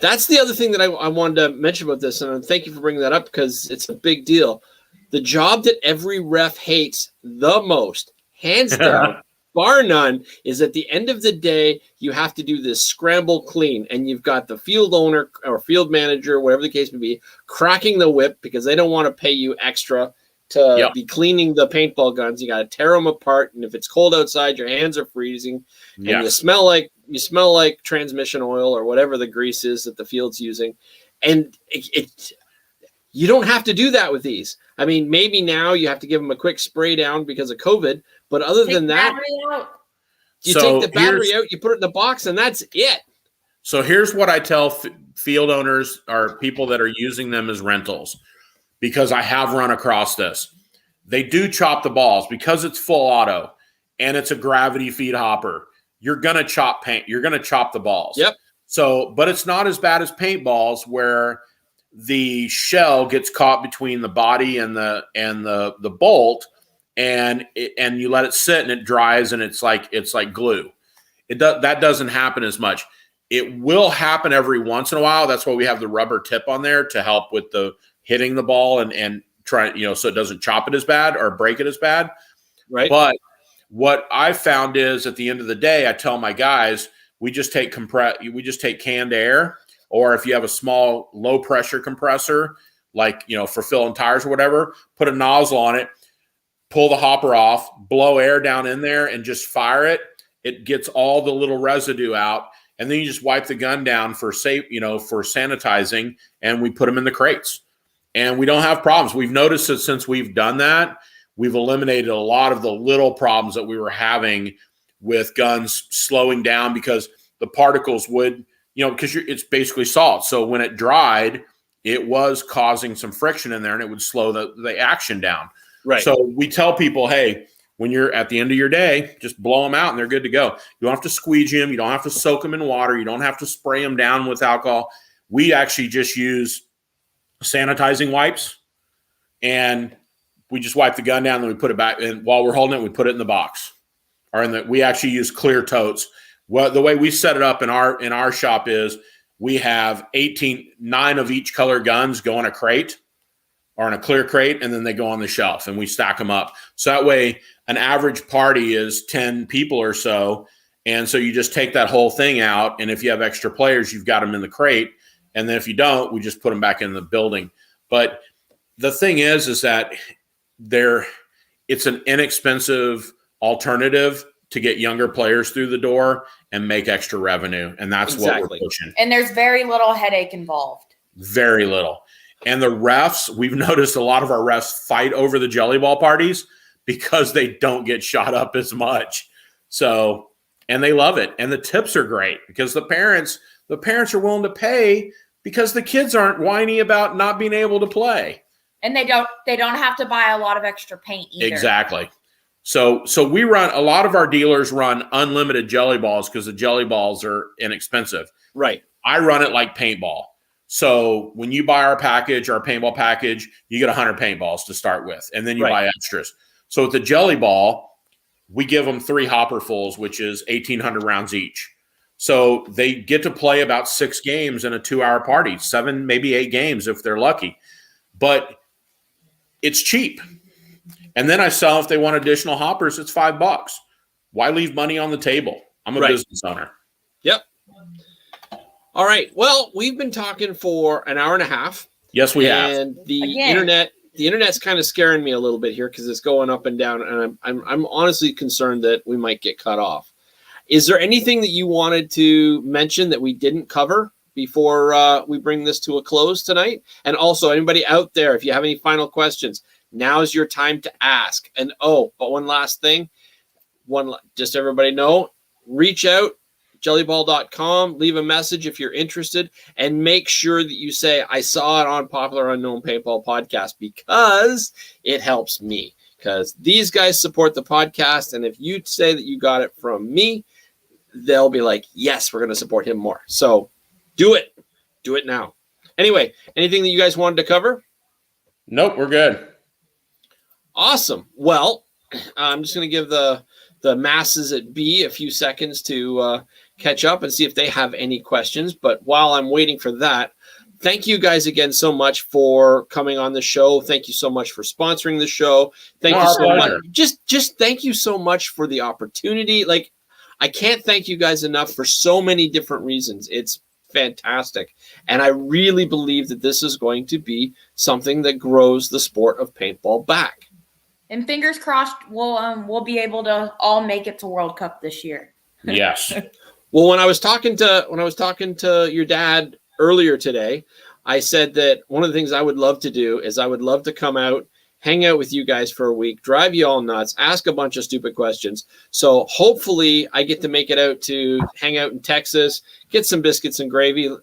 That's the other thing that I wanted to mention about this, and thank you for bringing that up because it's a big deal. The job that every ref hates the most, hands down, bar none, is at the end of the day, you have to do this scramble clean, and you've got the field owner or field manager, whatever the case may be, cracking the whip because they don't want to pay you extra to be cleaning the paintball guns. You got to tear them apart, and if it's cold outside, your hands are freezing, and you smell like transmission oil or whatever the grease is that the field's using, and you don't have to do that with these. I mean, maybe now you have to give them a quick spray down because of COVID, but other than that, you take the battery out, you put it in the box, and that's it. So here's what I tell field owners or people that are using them as rentals, because I have run across this. They do chop the balls because it's full auto and it's a gravity feed hopper. You're going to chop paint. You're going to chop the balls. Yep. So, but it's not as bad as paintballs where the shell gets caught between the body and the bolt, and you let it sit and it dries and it's like glue. That doesn't happen as much. It will happen every once in a while. That's why we have the rubber tip on there to help with the hitting the ball and try, so it doesn't chop it as bad or break it as bad. Right. But what I found is at the end of the day, I tell my guys, we just take canned air, or if you have a small low pressure compressor, like, for filling tires or whatever, put a nozzle on it, pull the hopper off, blow air down in there and just fire it. It gets all the little residue out. And then you just wipe the gun down for sanitizing, and we put them in the crates. And we don't have problems. We've noticed that since we've done that, we've eliminated a lot of the little problems that we were having with guns slowing down because the particles would, because it's basically salt. So when it dried, it was causing some friction in there, and it would slow the action down. Right. So we tell people, hey, when you're at the end of your day, just blow them out and they're good to go. You don't have to squeegee them. You don't have to soak them in water. You don't have to spray them down with alcohol. We actually just use sanitizing wipes, and we just wipe the gun down, and then we put it back. And while we're holding it, we put it in the box, or we actually use clear totes. Well, the way we set it up in our shop is we have 9 of each color guns go in a crate. are in a clear crate, and then they go on the shelf, and we stack them up. So that way, an average party is 10 people or so. And so you just take that whole thing out, and if you have extra players, you've got them in the crate. And then if you don't, we just put them back in the building. But the thing is that it's an inexpensive alternative to get younger players through the door and make extra revenue. And that's what we're pushing. And there's very little headache involved. Very little. And the refs, we've noticed a lot of our refs fight over the Gellyball parties because they don't get shot up as much. So, and they love it. And the tips are great because the parents are willing to pay because the kids aren't whiny about not being able to play. And they don't have to buy a lot of extra paint either. Exactly. So we run, a lot of our dealers run unlimited jelly balls because the jelly balls are inexpensive. Right. I run it like paintball. So when you buy our package, our paintball package, you get 100 paintballs to start with, and then you buy extras. So with the jelly ball, we give them 3 hopperfuls, which is 1,800 rounds each. So they get to play about 6 games in a 2-hour party, 7, maybe 8 games if they're lucky. But it's cheap. And then I sell, if they want additional hoppers, it's $5. Why leave money on the table? I'm a business owner. Yep. All right. Well, we've been talking for an hour and a half. Yes, we have. And the internet's kind of scaring me a little bit here because it's going up and down, and I'm honestly concerned that we might get cut off. Is there anything that you wanted to mention that we didn't cover before we bring this to a close tonight? And also, anybody out there, if you have any final questions, now's your time to ask. And but one last thing, just so everybody know, reach out, gellyball.com, leave a message if you're interested, and make sure that you say, I saw it on Popular Unknown Paintball Podcast, because it helps me. Because these guys support the podcast, and if you say that you got it from me, they'll be like, yes, we're going to support him more. So do it. Do it now. Anyway, anything that you guys wanted to cover? Nope, we're good. Awesome. Well, I'm just going to give the masses at B a few seconds to catch up and see if they have any questions. But while I'm waiting for that, thank you guys again so much for coming on the show. Thank you so much for sponsoring the show. Thank you so much. Just thank you so much for the opportunity. Like, I can't thank you guys enough for so many different reasons. It's fantastic. And I really believe that this is going to be something that grows the sport of paintball back. And fingers crossed, we'll be able to all make it to World Cup this year. Yes. Well, when I was talking to your dad earlier today, I said that one of the things I would love to do is I would love to come out, hang out with you guys for a week, drive you all nuts, ask a bunch of stupid questions. So hopefully I get to make it out to hang out in Texas, get some biscuits and gravy,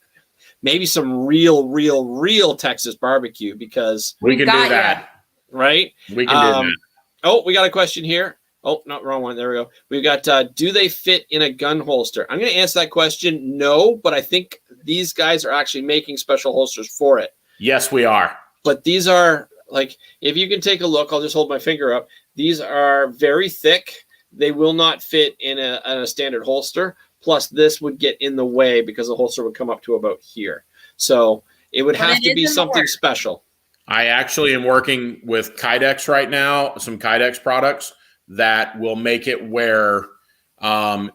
maybe some real Texas barbecue, because we can do that. Right? We can do that. Oh, we got a question here. Oh, not wrong one. There we go. We've got, do they fit in a gun holster? I'm going to answer that question. No, but I think these guys are actually making special holsters for it. Yes, we are. But these are, like, if you can take a look, I'll just hold my finger up. These are very thick. They will not fit in a standard holster. Plus, this would get in the way because the holster would come up to about here. So it would have to be something special. I actually am working with Kydex right now, some Kydex products that will make it where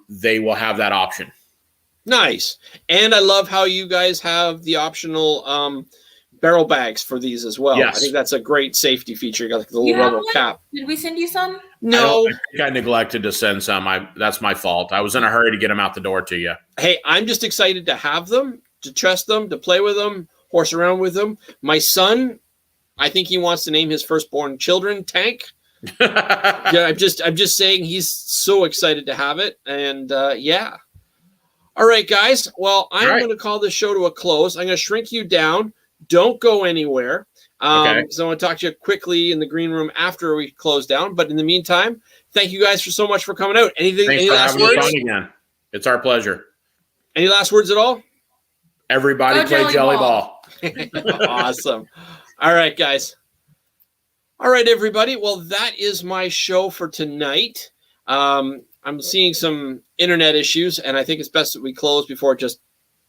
they will have that option. Nice. And I love how you guys have the optional barrel bags for these as well. Yes. I think that's a great safety feature. You got the little rubber cap. Did we send you some? No. I think I neglected to send some. That's my fault. I was in a hurry to get them out the door to you. Hey, I'm just excited to have them, to test them, to play with them, horse around with them. My son, I think he wants to name his firstborn children Tank. Yeah, I'm just saying he's so excited to have it. And yeah. All right, guys. Well, I'm going to call this show to a close. I'm going to shrink you down. Don't go anywhere. Okay. So I want to talk to you quickly in the green room after we close down. But in the meantime, thank you guys so much for coming out. Thanks any for last having words? us on again. It's our pleasure. Any last words at all? Everybody play Gellyball. Awesome. All right, guys. All right, everybody. Well, that is my show for tonight. I'm seeing some internet issues, and I think it's best that we close before it just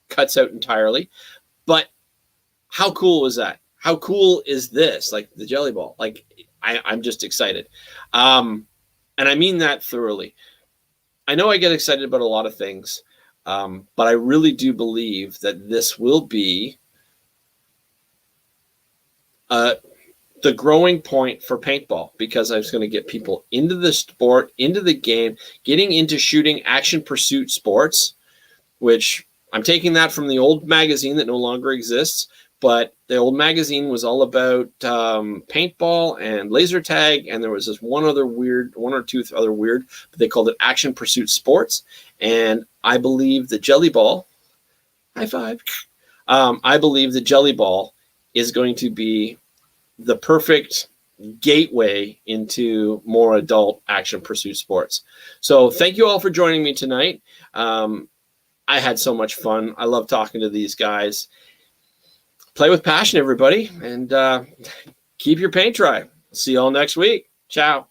cuts out entirely. But how cool was that? how cool is this? Like the Gellyball. Like I'm just excited. And I mean that thoroughly. I know I get excited about a lot of things, but I really do believe that this will be the growing point for paintball, because I was going to get people into the sport, into the game, getting into shooting action pursuit sports, which I'm taking that from the old magazine that no longer exists. But the old magazine was all about paintball and laser tag, and there was this one or two other weird, but they called it action pursuit sports. And I believe the Gellyball, high five, I believe the Gellyball is going to be the perfect gateway into more adult action pursuit sports. So thank you all for joining me tonight. I had so much fun. I love talking to these guys. Play with passion, everybody, and keep your paint dry. See you all next week. Ciao.